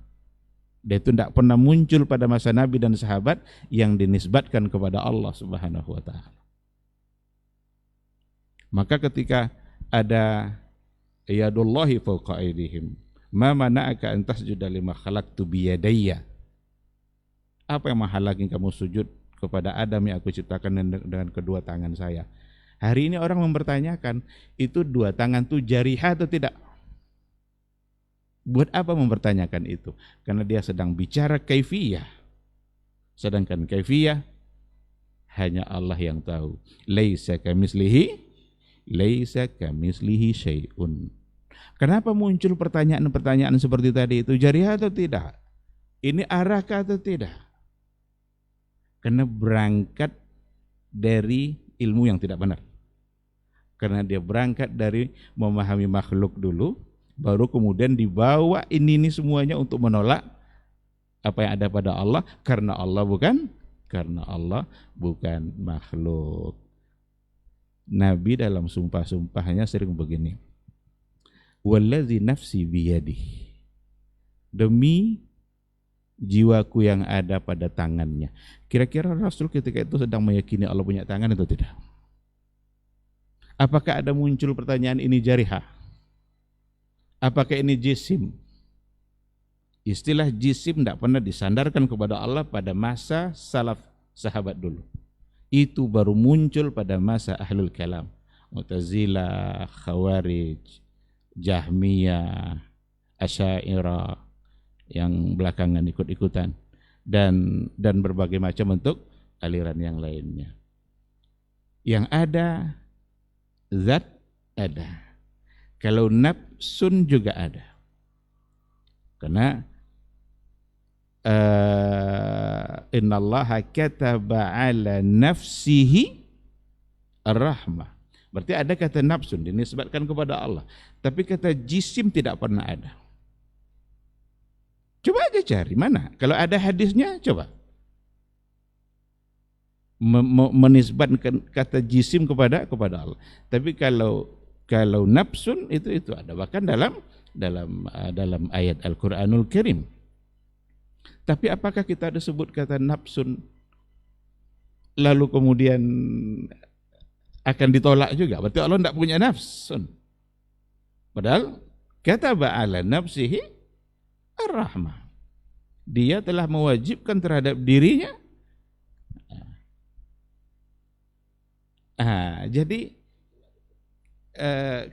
Dan itu tidak pernah muncul pada masa Nabi dan sahabat yang dinisbatkan kepada Allah Subhanahu wa ta'ala. Maka ketika ada yadullahi fawqa aydihim ma mana'aka an tasjuda lima khalaqtu biyadayya. Apa yang menghalangi kamu sujud kepada Adam yang aku ciptakan dengan kedua tangan saya? Hari ini orang mempertanyakan, itu dua tangan itu jarihah atau tidak? Buat apa mempertanyakan itu? Karena dia sedang bicara kaifiyah. Sedangkan kaifiyah hanya Allah yang tahu. Laisa kamitslihi syai'un. Kenapa muncul pertanyaan-pertanyaan seperti tadi itu? Jarihah atau tidak? Ini arahkah atau tidak? Karena berangkat dari ilmu yang tidak benar. Karena dia berangkat dari memahami makhluk dulu, baru kemudian dibawa ini semuanya untuk menolak apa yang ada pada Allah, karena Allah bukan makhluk. Nabi dalam sumpah-sumpahnya sering begini, wallazi nafsi biyadihi, demi jiwaku yang ada pada tangannya. Kira-kira Rasul ketika itu sedang meyakini Allah punya tangan atau tidak? Apakah ada muncul pertanyaan ini jarihah? Apakah ini jisim? Istilah jisim tidak pernah disandarkan kepada Allah pada masa salaf sahabat dulu. Itu baru muncul pada masa ahlul kalam. Mu'tazilah, Khawarij, Jahmiyah, Asy'ariyah yang belakangan ikut-ikutan dan berbagai macam bentuk aliran yang lainnya. Yang ada zat ada. Kalau nafsun juga ada. Karena innallaha kataba ala nafsihi ar-rahmah. Berarti ada kata nafsun dinisbatkan kepada Allah. Tapi kata jisim tidak pernah ada. Coba aja cari mana. Kalau ada hadisnya coba. Menisbatkan kata jisim kepada Allah. Tapi kalau Kalau nafsun itu ada bahkan dalam ayat Al-Qur'anul Karim. Tapi apakah kita ada sebut kata nafsun lalu kemudian akan ditolak juga? Berarti Allah tidak punya nafsun. Padahal kataba ala nafsihi ar-rahmah. Dia telah mewajibkan terhadap dirinya. Jadi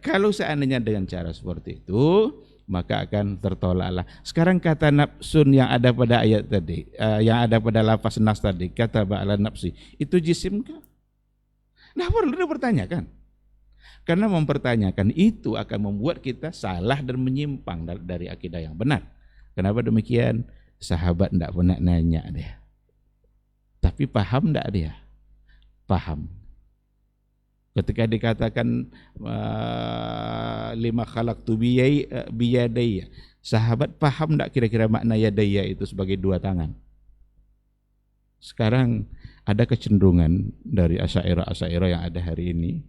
kalau seandainya dengan cara seperti itu, maka akan tertolaklah. Sekarang kata nafsun yang ada pada ayat tadi, yang ada pada lafaz nas tadi, kata ba'ala nafsi, itu jisim kah? Nah, perlu dipertanyakan. Karena mempertanyakan itu akan membuat kita salah dan menyimpang dari akidah yang benar. Kenapa demikian? Sahabat tidak pernah nanya dia. Tapi paham tidak dia? Paham. Ketika dikatakan lima khalaqtu biyadayya, sahabat paham tak kira-kira makna yadayya itu sebagai dua tangan? Sekarang ada kecenderungan dari Asy'ariyah yang ada hari ini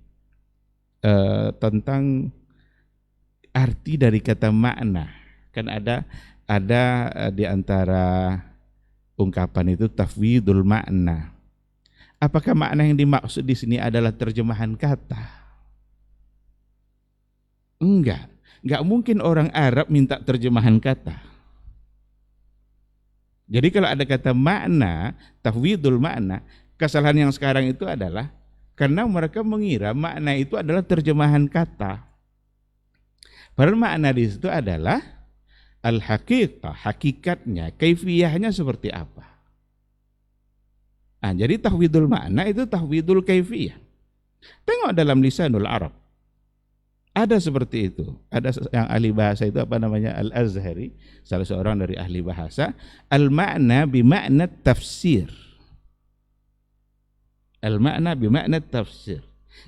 tentang arti dari kata makna. Kan ada di antara ungkapan itu tafwidul makna. Apakah makna yang dimaksud di sini adalah terjemahan kata? Enggak mungkin orang Arab minta terjemahan kata. Jadi kalau ada kata makna, tafwidul makna, kesalahan yang sekarang itu adalah karena mereka mengira makna itu adalah terjemahan kata. Padahal makna di situ adalah al-haqiqah, hakikatnya, kaifiyahnya seperti apa. Jadi tahwidul makna itu tahwidul kaifiyah. Tengok dalam lisanul Arab. Ada seperti itu. Ada yang ahli bahasa itu apa namanya? Al-Azhari, salah seorang dari ahli bahasa. Al-makna bimakna tafsir. Al-makna bimakna tafsir.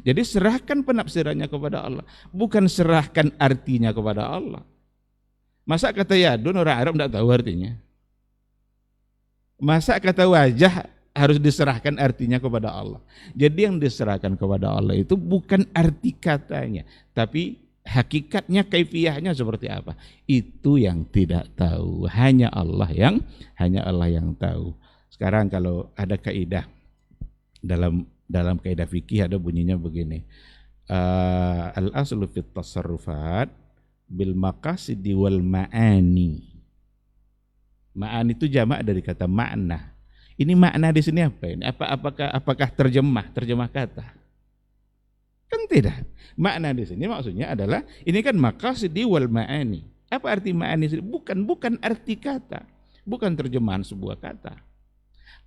Jadi serahkan penafsirannya kepada Allah. Bukan serahkan artinya kepada Allah. Masa kata yadun orang Arab tidak tahu artinya? Masa kata wajah harus diserahkan artinya kepada Allah. Jadi yang diserahkan kepada Allah itu bukan arti katanya, tapi hakikatnya, kaifiyahnya seperti apa. Itu yang tidak tahu. Hanya Allah yang tahu. Sekarang kalau ada kaidah dalam kaidah fikih ada bunyinya begini. Al-aslu fit tasarrufat bil maqasidi wal ma'ani. Ma'ani itu jamak dari kata makna. Ini makna di sini apa ini? Apakah terjemah kata? Kan tidak. Makna di sini maksudnya adalah ini kan maqasidi wal ma'ani. Apa arti ma'ani? Bukan arti kata, bukan terjemahan sebuah kata.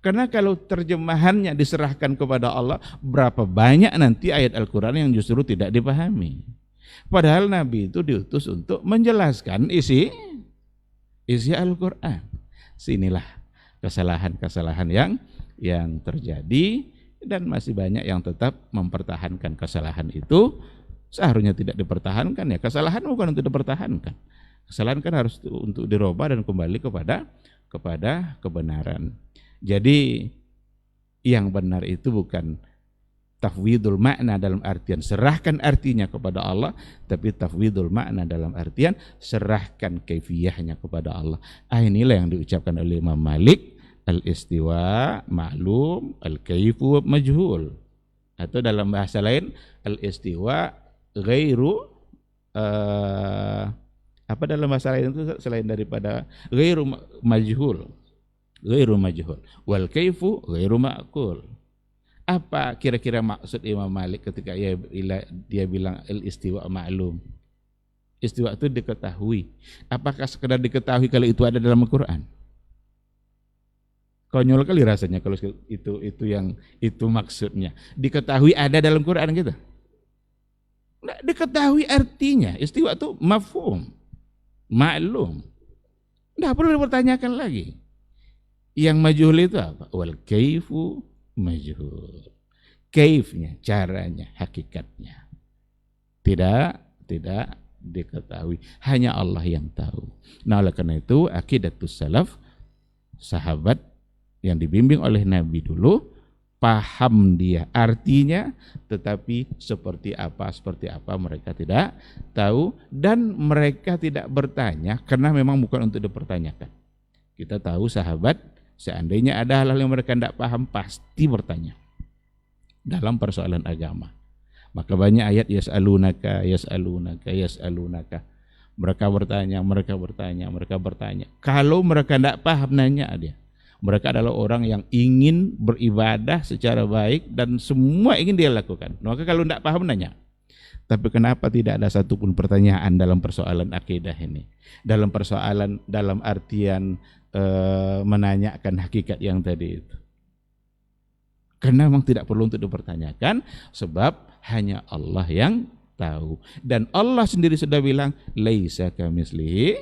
Karena kalau terjemahannya diserahkan kepada Allah, berapa banyak nanti ayat Al-Quran yang justru tidak dipahami. Padahal Nabi itu diutus untuk menjelaskan isi Al-Quran. Sinilah kesalahan-kesalahan yang terjadi, dan masih banyak yang tetap mempertahankan kesalahan itu. Seharusnya tidak dipertahankan ya. Kesalahan bukan untuk dipertahankan. Kesalahan kan harus untuk dirubah dan kembali kepada kebenaran. Jadi yang benar itu bukan tafwidul makna dalam artian serahkan artinya kepada Allah, tapi tafwidul makna dalam artian serahkan kaifiyahnya kepada Allah. Inilah yang diucapkan oleh Imam Malik, al-istiwa ma'lum, al-kaifu majhul. Atau dalam bahasa lain, al-istiwa ghairu dalam bahasa lain itu selain daripada ghairu majhul, wal kaifu ghairu ma'qul. Apa kira-kira maksud Imam Malik ketika dia bilang al-istiwa ma'lum? Istiwa itu diketahui. Apakah sekedar diketahui kalau itu ada dalam Al-Quran? Konyol kali rasanya kalau itu maksudnya. Diketahui ada dalam Quran gitu. Nggak diketahui artinya. Istiwa itu mafhum, ma'lum. Nggak perlu dipertanyakan lagi. Yang majhul itu apa? Wal kaifu majhul. Kaifnya, caranya, hakikatnya tidak diketahui. Hanya Allah yang tahu. Nah, oleh karena itu akidatus salaf, sahabat yang dibimbing oleh Nabi dulu, paham dia artinya, tetapi seperti apa mereka tidak tahu, dan mereka tidak bertanya karena memang bukan untuk dipertanyakan. Kita tahu sahabat, seandainya ada hal-hal yang mereka tidak paham, pasti bertanya dalam persoalan agama. Maka banyak ayat yas'alunaka. Mereka bertanya. Kalau mereka tidak paham, nanya dia. Mereka adalah orang yang ingin beribadah secara baik dan semua ingin dia lakukan. Maka kalau tidak paham, nanya. Tapi kenapa tidak ada satupun pertanyaan dalam persoalan akidah ini? Dalam persoalan, dalam artian menanyakan hakikat yang tadi itu. Karena memang tidak perlu untuk dipertanyakan, sebab hanya Allah yang tahu. Dan Allah sendiri sudah bilang, laisa kamitslihi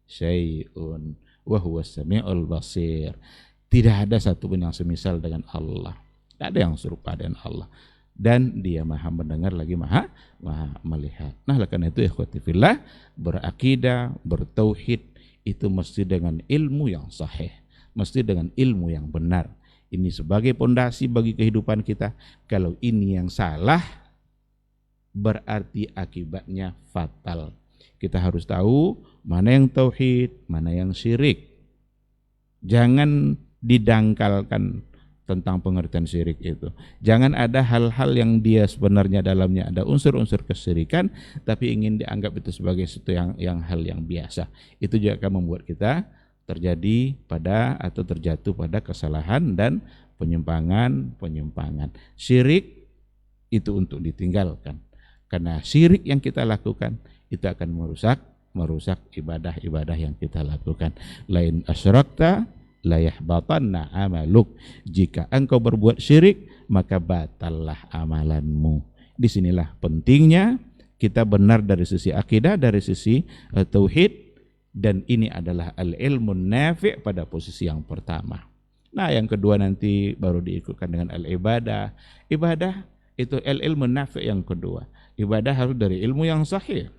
syai'un wa huwas samiul basir. Tidak ada satupun yang semisal dengan Allah. Tidak ada yang serupa dengan Allah. Dan dia maha mendengar lagi maha melihat. Nah, karena itu ikhwati fillah, berakidah, bertauhid itu mesti dengan ilmu yang sahih, mesti dengan ilmu yang benar. Ini sebagai pondasi bagi kehidupan kita. Kalau ini yang salah, berarti akibatnya fatal. Kita harus tahu mana yang tauhid, mana yang syirik. Jangan didangkalkan tentang pengertian syirik itu. Jangan ada hal-hal yang dia sebenarnya dalamnya ada unsur-unsur kesyirikan, tapi ingin dianggap itu sebagai sesuatu yang hal yang biasa. Itu juga akan membuat kita terjadi pada atau terjatuh pada kesalahan dan penyimpangan. Syirik itu untuk ditinggalkan. Karena syirik yang kita lakukan itu akan merusak ibadah-ibadah yang kita lakukan. Lain asyrakta la yahbatanna amaluk. Jika engkau berbuat syirik, maka batallah amalanmu. Disinilah pentingnya kita benar dari sisi akidah, dari sisi tauhid. Dan ini adalah al-ilmu nafi' pada posisi yang pertama. Nah, yang kedua nanti baru diikutkan dengan al-ibadah. Ibadah itu al-ilmu nafi' yang kedua. Ibadah harus dari ilmu yang sahih.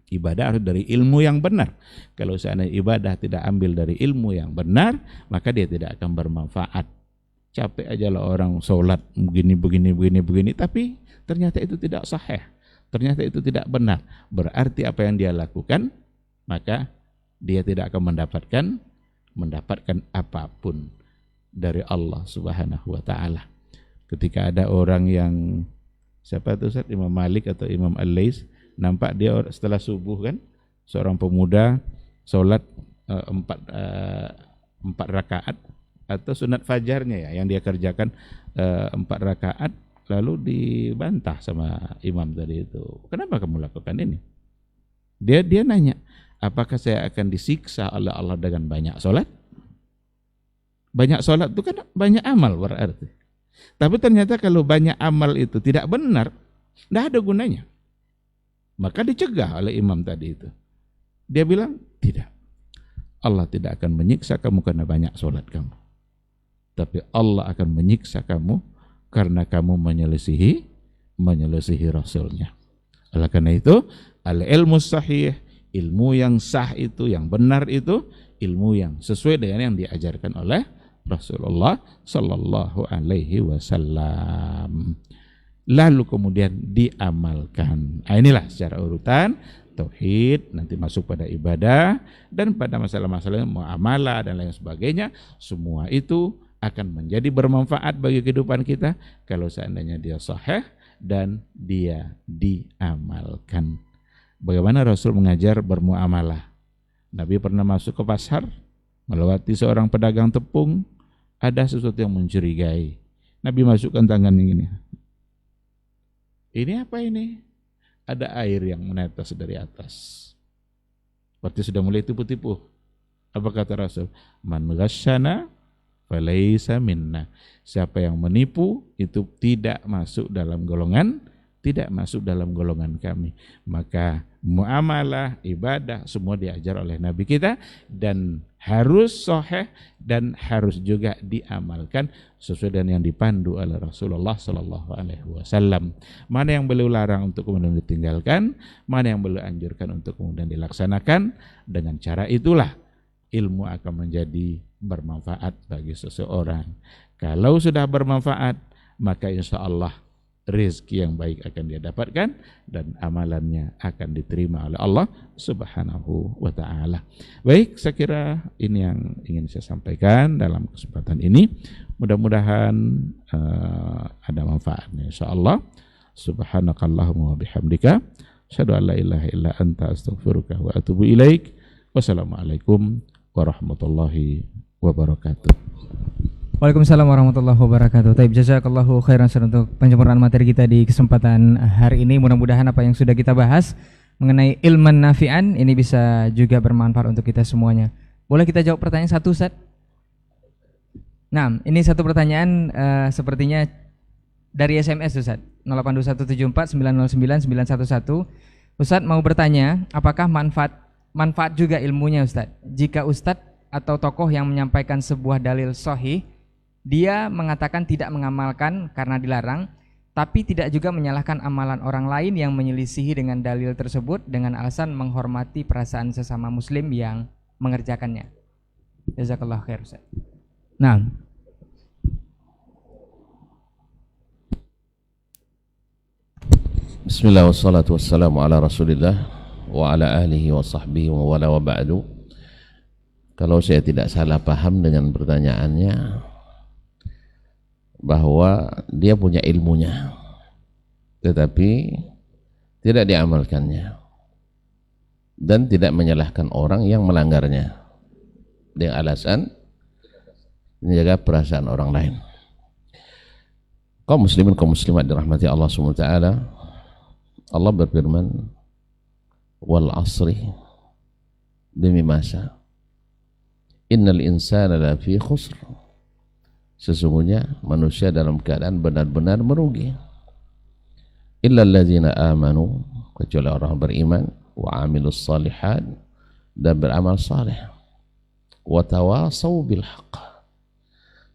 Ibadah harus dari ilmu yang benar. Kalau seandainya ibadah tidak ambil dari ilmu yang benar, maka dia tidak akan bermanfaat. Capek aja lah orang sholat begini, tapi ternyata itu tidak sahih. Ternyata itu tidak benar. Berarti apa yang dia lakukan, maka dia tidak akan mendapatkan apapun dari Allah Subhanahu wa taala. Ketika ada orang yang siapa itu Ustaz, Imam Malik atau Imam Al-Lais, nampak dia setelah subuh kan, seorang pemuda sholat 4 rakaat atau sunat fajarnya ya, yang dia kerjakan 4 rakaat, lalu dibantah sama imam tadi itu. Kenapa kamu lakukan ini? Dia nanya, apakah saya akan disiksa oleh Allah dengan banyak sholat? Banyak sholat itu kan banyak amal berarti. Tapi ternyata kalau banyak amal itu tidak benar, tidak ada gunanya. Maka dicegah oleh imam tadi itu. Dia bilang, tidak. Allah tidak akan menyiksa kamu karena banyak sholat kamu. Tapi Allah akan menyiksa kamu karena kamu menyelisihi Rasulnya. Oleh karena itu, al-ilmu sahih, ilmu yang sah itu, yang benar itu, ilmu yang sesuai dengan yang diajarkan oleh Rasulullah Sallallahu Alaihi Wasallam. Lalu kemudian diamalkan. Nah, inilah secara urutan tauhid, nanti masuk pada ibadah, dan pada masalah-masalah muamalah dan lain sebagainya. Semua itu akan menjadi bermanfaat bagi kehidupan kita kalau seandainya dia sahih dan dia diamalkan. Bagaimana Rasul mengajar bermuamalah? Nabi pernah masuk ke pasar, melewati seorang pedagang tepung, ada sesuatu yang mencurigai. Nabi masukkan tangannya gini. Ini apa ini? Ada air yang menetes dari atas. Berarti sudah mulai tipu-tipu. Apa kata Rasul? Man ghasyana falaysa minna. Siapa yang menipu itu tidak masuk dalam golongan kami. Maka muamalah, ibadah semua diajar oleh Nabi kita dan harus sahih dan harus juga diamalkan sesuai dengan yang dipandu oleh Rasulullah Sallallahu Alaihi Wasallam. Mana yang beliau larang untuk kemudian ditinggalkan, mana yang beliau anjurkan untuk kemudian dilaksanakan. Dengan cara itulah ilmu akan menjadi bermanfaat bagi seseorang. Kalau sudah bermanfaat, maka insya Allah rezeki yang baik akan dia dapatkan dan amalannya akan diterima oleh Allah Subhanahu wa ta'ala. Baik, saya kira ini yang ingin saya sampaikan dalam kesempatan ini. Mudah-mudahan ada manfaatnya insya Allah. Subhanakallahumma wa bihamdika asyhadu an la ilaha illa anta astaghfiruka wa atubu ilaik. Wassalamualaikum warahmatullahi wabarakatuh. Waalaikumsalam warahmatullahi wabarakatuh. Taib, jazakallahu khairan untuk penyempurnaan materi kita di kesempatan hari ini. Mudah-mudahan apa yang sudah kita bahas mengenai ilman nafi'an ini bisa juga bermanfaat untuk kita semuanya. Boleh kita jawab pertanyaan satu, Ustaz? Nah, ini satu pertanyaan sepertinya dari SMS, Ustaz. 082174909911. Ustaz mau bertanya, apakah manfaat juga ilmunya, Ustaz? Jika Ustaz atau tokoh yang menyampaikan sebuah dalil sahih, dia mengatakan tidak mengamalkan karena dilarang, tapi tidak juga menyalahkan amalan orang lain yang menyelisihi dengan dalil tersebut dengan alasan menghormati perasaan sesama muslim yang mengerjakannya. Jazakallah khair, Ustaz. Nah, Bismillah wassalatu wassalamu ala rasulillah wa ala alihi wa sahbihi wa wala wa ba'du. Kalau saya tidak salah paham dengan pertanyaannya, bahwa dia punya ilmunya tetapi tidak diamalkannya dan tidak menyalahkan orang yang melanggarnya dengan alasan menjaga perasaan orang lain. Kaum muslimin kaum muslimat dirahmati Allah SWT, Allah berfirman, wal asri, demi masa, innal insana lafi khusr, sesungguhnya manusia dalam keadaan benar-benar merugi. Illal ladzina amanu, kecuali orang beriman, wa amilus salihat, dan beramal saleh, wa tawasau bil haqq,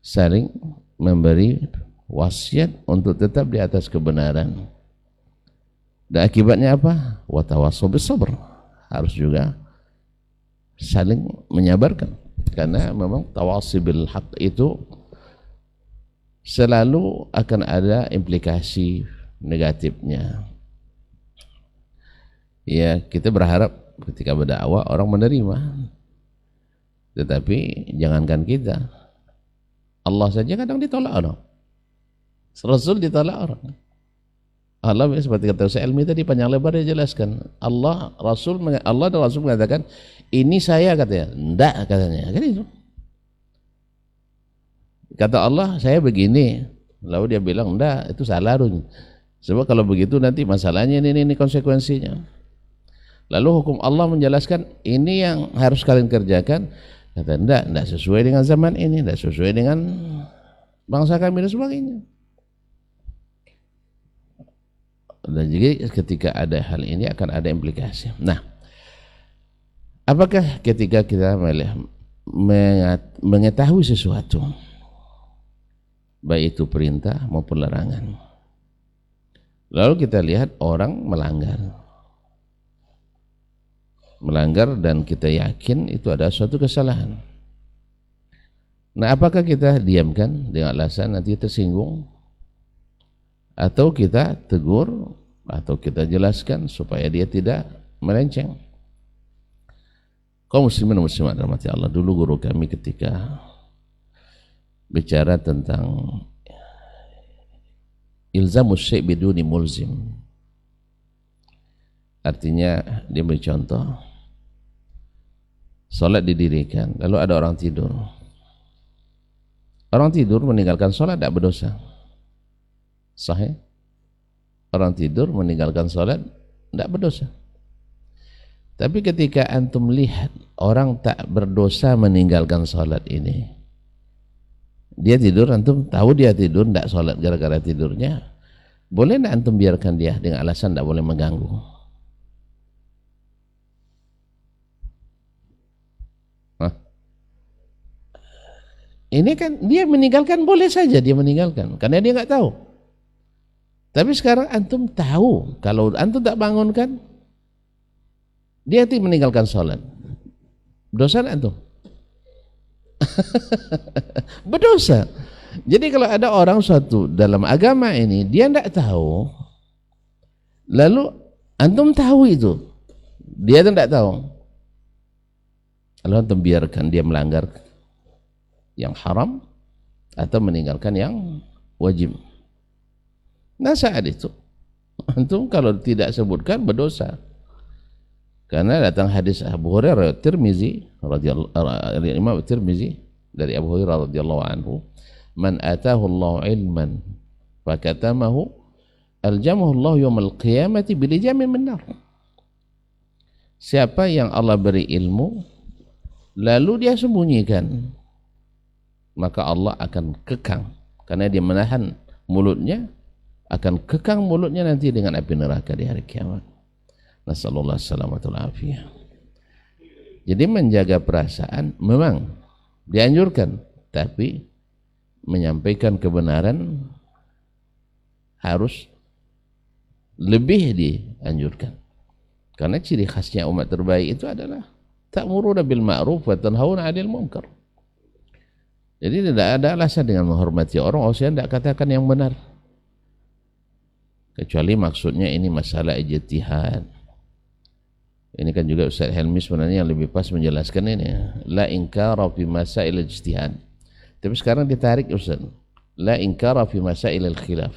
saling memberi wasiat untuk tetap di atas kebenaran. Dan akibatnya apa? Wa tawasau bis sabr, harus juga saling menyabarkan, karena memang tawasi bil haqq itu selalu akan ada implikasi negatifnya. Ya, kita berharap ketika berdakwah orang menerima, tetapi jangankan kita, Allah saja kadang ditolak orang, Rasul ditolak orang. Allah seperti kata Ustaz Elmi tadi panjang lebar dia jelaskan, Allah dan Rasul mengatakan ini saya, katanya enggak, katanya kan itu. Kata Allah saya begini, lalu dia bilang enggak, itu salah Run. Sebab kalau begitu nanti masalahnya ini konsekuensinya. Lalu hukum Allah menjelaskan ini yang harus kalian kerjakan, kata enggak sesuai dengan zaman ini, enggak sesuai dengan bangsa kami dan sebagainya. Dan jadi ketika ada hal ini akan ada implikasi. Nah, apakah ketika kita mengetahui sesuatu, baik itu perintah maupun larangan, lalu kita lihat orang melanggar dan kita yakin itu ada suatu kesalahan, nah apakah kita diamkan dengan alasan nanti tersinggung, atau kita tegur, atau kita jelaskan supaya dia tidak melenceng? Kaum muslimin dan muslimat rahmati Allah, dulu guru kami ketika bicara tentang ilzamus syai' biduni mulzim, artinya dia beri contoh, salat didirikan lalu ada orang tidur meninggalkan salat tidak berdosa, sahih? Orang tidur meninggalkan salat tidak berdosa. Tapi ketika antum lihat orang tak berdosa meninggalkan salat ini, dia tidur, antum tahu dia tidur tidak salat gara-gara tidurnya, boleh tidak antum biarkan dia dengan alasan tidak boleh mengganggu? Hah? Ini kan dia meninggalkan, boleh saja dia meninggalkan karena dia nggak tahu. Tapi sekarang antum tahu, kalau antum tak bangunkan, dia meninggalkan sholat, dosa antum. Berdosa. Jadi kalau ada orang suatu dalam agama ini dia tidak tahu, lalu antum tahu itu, dia tidak tahu, lalu antum biarkan dia melanggar yang haram atau meninggalkan yang wajib. Nah saat itu antum kalau tidak sebutkan berdosa. Karena datang hadis Abu Hurairah Tirmizi radhiyallahu Imam Tirmizi dari Abu Hurairah radhiyallahu anhu, man atahu Allah ilman fakatamahu aljamahu Allah yaumil qiyamati bilijamin min nar. Siapa yang Allah beri ilmu lalu dia sembunyikan, maka Allah akan kekang, karena dia menahan mulutnya, akan kekang mulutnya nanti dengan api neraka di hari kiamat. Nasallallahu salamatul afiyah. Jadi menjaga perasaan memang dianjurkan, tapi menyampaikan kebenaran harus lebih dianjurkan. Karena ciri khasnya umat terbaik itu adalah ta'muruna bil ma'ruf wa tanhauna 'anil munkar. Jadi tidak ada alasan dengan menghormati orang saya tidak katakan yang benar. Kecuali maksudnya ini masalah ijtihad. Ini kan juga Ustaz Helmi sebenarnya yang lebih pas menjelaskan ini. La inkara fi masail ijtihad. Tapi sekarang ditarik Ustaz. La inkara fi masail al-khilaf.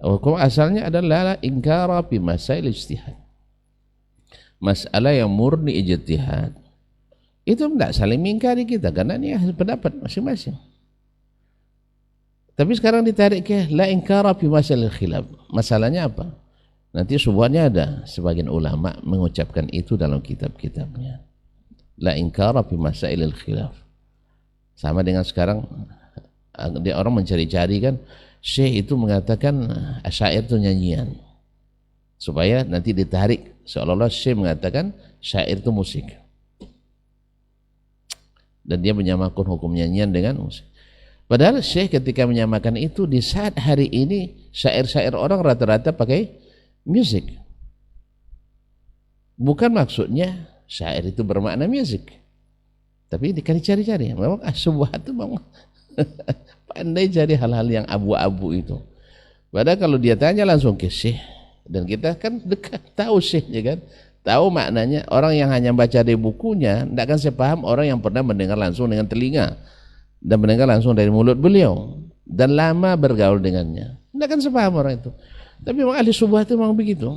Hukum asalnya adalah la inkara fi masail ijtihad. Masalah yang murni ijtihad. Itu tidak saling mengingkari kita karena ini pendapat masing-masing. Tapi sekarang ditarik ke la inkara fi masail al-khilaf. Masalahnya apa? Nanti subhannya ada sebagian ulama mengucapkan itu dalam kitab-kitabnya. La inkara fi masailil khilaf. Sama dengan sekarang dia orang mencari-cari kan, Syekh itu mengatakan syair itu nyanyian. Supaya nanti ditarik seolah-olah Syekh mengatakan syair itu musik. Dan dia menyamakan hukum nyanyian dengan musik. Padahal Syekh ketika menyamakan itu di saat hari ini syair-syair orang rata-rata pakai musik. Bukan maksudnya syair itu bermakna musik, tapi dicari-cari memang sebuah itu memang pandai cari hal-hal yang abu-abu itu. Padahal kalau dia tanya langsung ke Syekh, dan kita kan dekat tahu Syekhnya kan, tahu maknanya. Orang yang hanya baca di bukunya tidak akan sepaham orang yang pernah mendengar langsung dengan telinga dan mendengar langsung dari mulut beliau dan lama bergaul dengannya, tidak akan sepaham orang itu. Tapi memang ahli subhat itu memang begitu.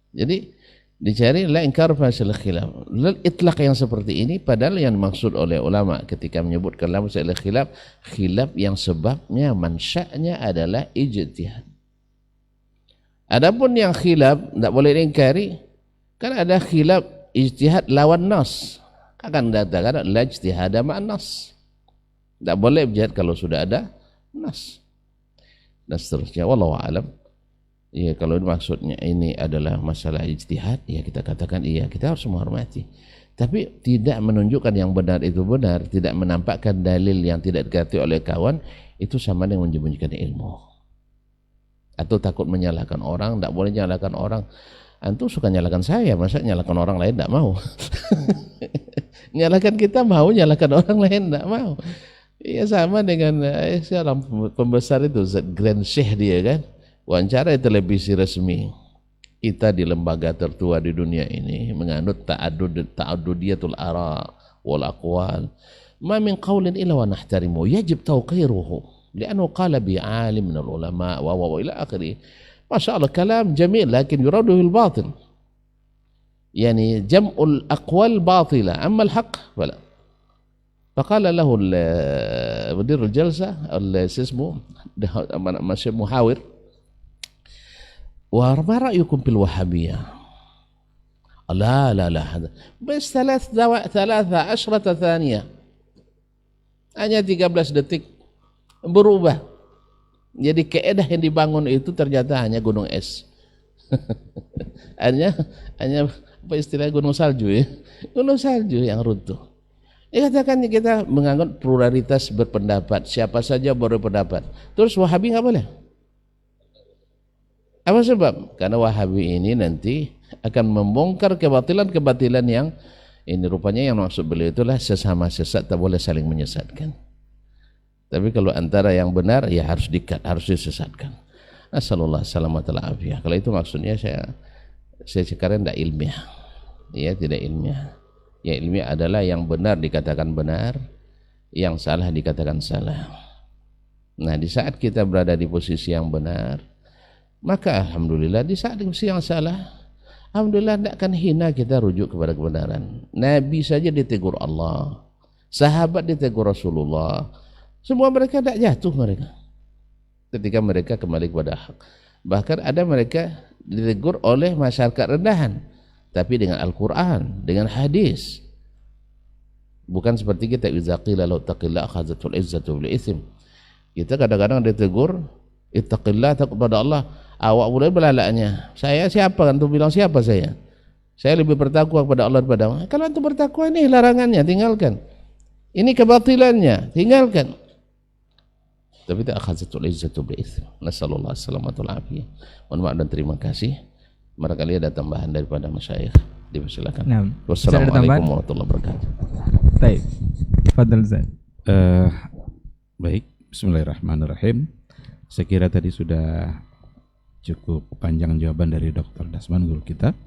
Jadi dicari la inkar fasil khilaf. Itlaq yang seperti ini padahal yang dimaksud oleh ulama ketika menyebutkan la fasil khilaf, khilaf yang sebabnya mansya'nya adalah ijtihad. Adapun yang khilaf tidak boleh diingkari, kan ada khilaf ijtihad lawan nas. Akan dikatakan la ijtihada ma'an nas. Tidak boleh ijtihad kalau sudah ada nas. Dan seterusnya wallahu a'lam. Ya kalau maksudnya ini adalah masalah ijtihad, ya kita katakan iya, kita harus menghormati. Tapi tidak menunjukkan yang benar itu benar, tidak menampakkan dalil yang tidak dikatakan oleh kawan, itu sama dengan menyembunyikan ilmu. Atau takut menyalahkan orang, tidak boleh menyalahkan orang. Antum suka nyalahkan saya, masa nyalahkan orang lain tidak mau? Nyalahkan kita mau, nyalahkan orang lain tidak mau. Iya sama dengan seorang pembesar itu, Grand Sheikh dia kan. Wawancara televisi resmi kita di lembaga tertua di dunia ini menganut ta'addudiyatul ara wal aqwal ma min qawlin illa wa nahtarimu yajib tawqiruhu li'annahu qala bi 'alim min al-ulama wa ila akhirih. Masya Allah kalam jamil lakin yuraduhu al-batil, yani jam'ul aqwal batila amma al-haq fala. فقال له مدير الجلسة اسمه محاور وما رأيكم في الوهابية؟ لا بس 13 ثانية hanya 13 detik berubah. Jadi keedah yang dibangun itu ternyata hanya gunung es. hanya apa istilah gunung salju ya? Gunung salju yang runtuh. Katakan kita menganggap pluralitas berpendapat, siapa saja boleh berpendapat. Terus Wahabi nggak boleh? Apa sebab? Karena Wahabi ini nanti akan membongkar kebatilan-kebatilan Ini rupanya yang maksud beliau itulah sesama sesat tak boleh saling menyesatkan. Tapi kalau antara yang benar ya harus dikat, harus disesatkan. Nasallallahu alaihi afiyah. Kalau itu maksudnya saya sekarang tidak ilmiah. Ya, tidak ilmiah. Yang ilmiah adalah yang benar dikatakan benar, yang salah dikatakan salah. Nah, di saat kita berada di posisi yang benar, maka alhamdulillah, di saat di posisi yang salah, alhamdulillah tidak akan hina kita rujuk kepada kebenaran. Nabi saja ditegur Allah, sahabat ditegur Rasulullah, semua mereka tidak jatuh mereka ketika mereka kembali kepada hak. Bahkan ada mereka ditegur oleh masyarakat rendahan, tapi dengan Al-Quran, dengan hadis. Bukan seperti kita iza qila lau taqillah akhazatul izzatu bil itsm. Kita kadang-kadang ditegur ittaqillah, takut pada Allah. Awak boleh belalaknya. Saya siapa antum bilang siapa saya? Saya lebih bertakwa kepada Allah daripada Allah. Kalau antum bertakwa, ini larangannya, tinggalkan. Ini kebatilannya, tinggalkan. Tapi tak akhazatul izzatu bil itsm. Nasallallahu alaihi afiyah. Mohon maaf dan terima kasih. Barangkali ada tambahan daripada masyayikh, dipersilakan. Nah, wassalamualaikum warahmatullahi wabarakatuh. Baik. Fadhal Zain. Baik, bismillahirrahmanirrahim. Saya kira tadi sudah cukup panjang jawaban dari Dr. Dasman, guru kita.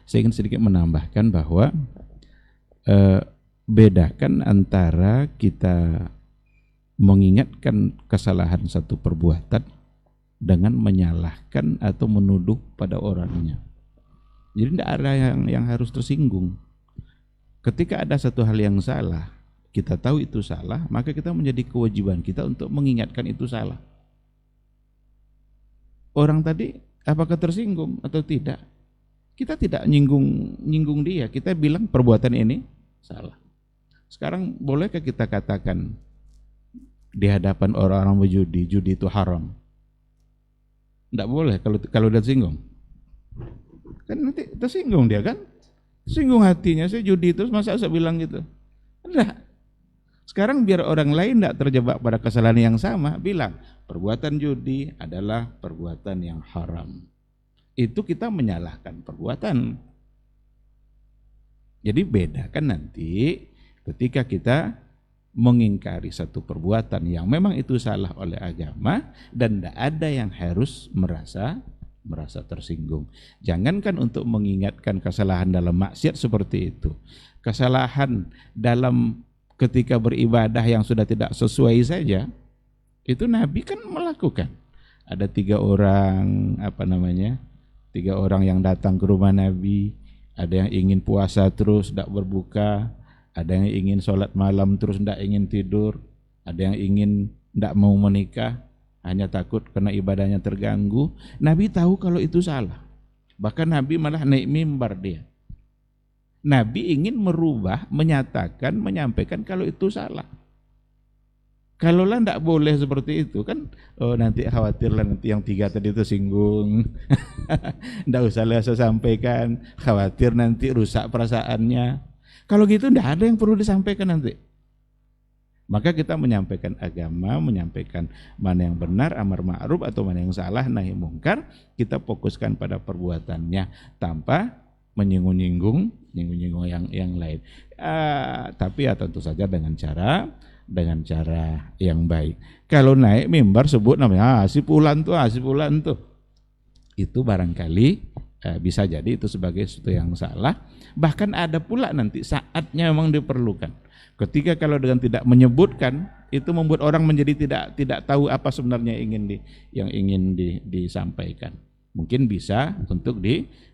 Saya ingin sedikit menambahkan bahwa bedakan antara kita mengingatkan kesalahan satu perbuatan dengan menyalahkan atau menuduh pada orangnya. Jadi tidak ada yang harus tersinggung. Ketika ada satu hal yang salah, kita tahu itu salah, maka kita menjadi kewajiban kita untuk mengingatkan itu salah. Orang tadi apakah tersinggung atau tidak? Kita tidak nyinggung dia, kita bilang perbuatan ini salah. Sekarang bolehkah kita katakan di hadapan orang-orang berjudi, judi itu haram? Tidak boleh kalau dia tersinggung. Kan nanti tersinggung dia kan? Singgung hatinya, saya judi itu masa saya bilang gitu. Enggak. Sekarang biar orang lain tidak terjebak pada kesalahan yang sama, bilang perbuatan judi adalah perbuatan yang haram. Itu kita menyalahkan perbuatan. Jadi bedakan nanti ketika kita mengingkari satu perbuatan yang memang itu salah oleh agama dan tidak ada yang harus merasa tersinggung. Jangankan untuk mengingatkan kesalahan dalam maksiat seperti itu. Kesalahan dalam ketika beribadah yang sudah tidak sesuai saja, itu Nabi kan melakukan. Ada tiga orang yang datang ke rumah Nabi. Ada yang ingin puasa terus tidak berbuka, ada yang ingin sholat malam terus tidak ingin tidur, ada yang ingin tidak mau menikah hanya takut karena ibadahnya terganggu. Nabi tahu kalau itu salah, bahkan Nabi malah naik mimbar dia. Nabi ingin merubah, menyatakan, menyampaikan kalau itu salah. Kalaulah tidak boleh seperti itu kan, nanti khawatirlah nanti yang tiga tadi itu singgung. Tidak usahlah saya sampaikan, khawatir nanti rusak perasaannya. Kalau gitu tidak ada yang perlu disampaikan nanti. Maka kita menyampaikan agama, menyampaikan mana yang benar, amar ma'ruf, atau mana yang salah, nahi mungkar. Kita fokuskan pada perbuatannya tanpa menyinggung-nyinggung yang lain. Tapi ya tentu saja dengan cara yang baik. Kalau naik mimbar sebut namanya si fulan tuh, itu barangkali bisa jadi itu sebagai sesuatu yang salah. Bahkan ada pula nanti saatnya memang diperlukan. Ketika kalau dengan tidak menyebutkan, itu membuat orang menjadi tidak tahu apa sebenarnya yang ingin disampaikan. Mungkin bisa untuk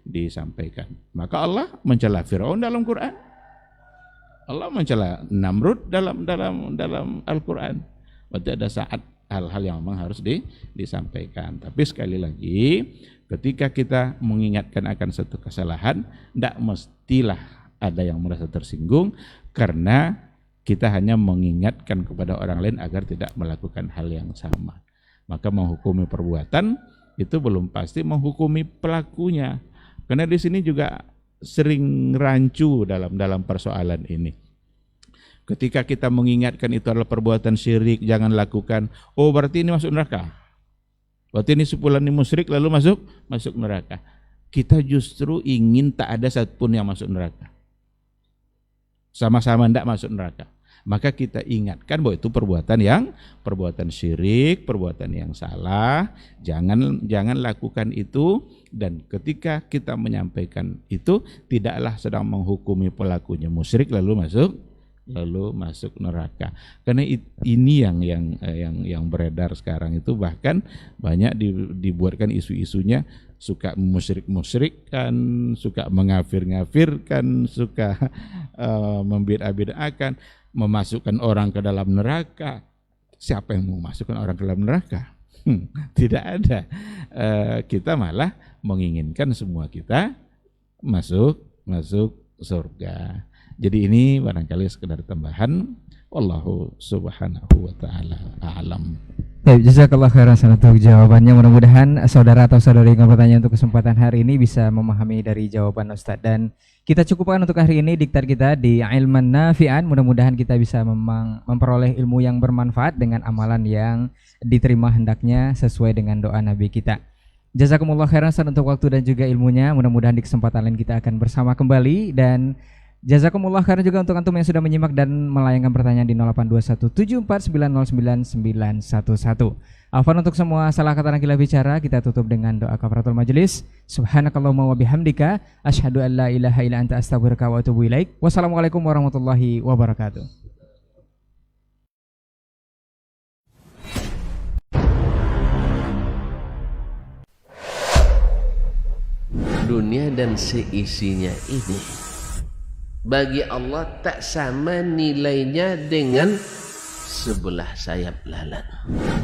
disampaikan. Maka Allah mencela Firaun dalam Quran. Allah mencela Namrud dalam Al-Quran. Berarti ada saat hal-hal yang memang harus disampaikan. Tapi sekali lagi, ketika kita mengingatkan akan satu kesalahan, tidak mestilah ada yang merasa tersinggung, karena kita hanya mengingatkan kepada orang lain agar tidak melakukan hal yang sama. Maka menghukumi perbuatan itu belum pasti menghukumi pelakunya. Karena di sini juga sering rancu dalam persoalan ini. Ketika kita mengingatkan itu adalah perbuatan syirik, jangan lakukan. Oh, berarti ini masuk neraka. Berarti ini sepulan ini musyrik lalu masuk neraka. Kita justru ingin tak ada satupun yang masuk neraka. sama-sama tidak masuk neraka. Maka kita ingatkan bahwa itu perbuatan syirik, perbuatan yang salah. Jangan lakukan itu. Dan ketika kita menyampaikan itu, tidaklah sedang menghukumi pelakunya musyrik lalu masuk neraka. Karena ini yang beredar sekarang itu, bahkan banyak dibuatkan isu-isunya, suka musyrik-musyrikkan, suka mengafir-ngafirkan, suka membid'ah-bid'ahkan, memasukkan orang ke dalam neraka. Siapa yang mau masukkan orang ke dalam neraka? Tidak ada. Kita malah menginginkan semua kita masuk surga. Jadi ini barangkali sekedar tambahan. Wallahu subhanahu wa ta'ala a'lam. Baik, jazakallah khairan untuk jawabannya. Mudah-mudahan saudara atau saudari yang bertanya untuk kesempatan hari ini bisa memahami dari jawaban Ustadz. Dan kita cukupkan untuk hari ini diktar kita di Ilman Nafi'an. Mudah-mudahan kita bisa memperoleh ilmu yang bermanfaat dengan amalan yang diterima hendaknya sesuai dengan doa Nabi kita. Jazakumullah khairan untuk waktu dan juga ilmunya. Mudah-mudahan di kesempatan lain kita akan bersama kembali. Dan jazakumullah khairan juga untuk antum yang sudah menyimak dan melayangkan pertanyaan di 082174909911. Afwan untuk semua salah kata dan khilaf bicara. Kita tutup dengan doa kafaratul majelis. Subhanakallahumma wa bihamdika asyhadu an la ilaha illa anta astaghfiruka wa atubu ilaik. Wassalamualaikum warahmatullahi wabarakatuh. Dunia dan seisinya ini bagi Allah tak sama nilainya dengan sebelah sayap lalat.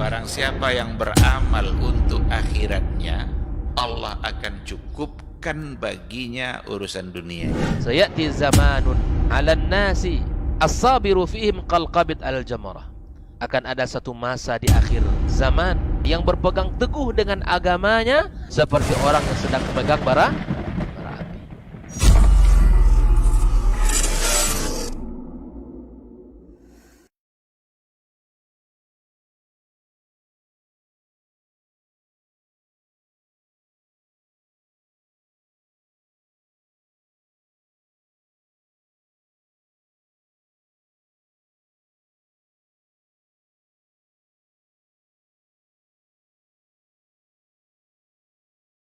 Barang siapa yang beramal untuk akhiratnya, Allah akan cukupkan baginya urusan dunia. Sayati zamanun 'alan nasi as-sabiru fihim qalqabit al-jamarah. Akan ada satu masa di akhir zaman yang berpegang teguh dengan agamanya seperti orang yang sedang memegang bara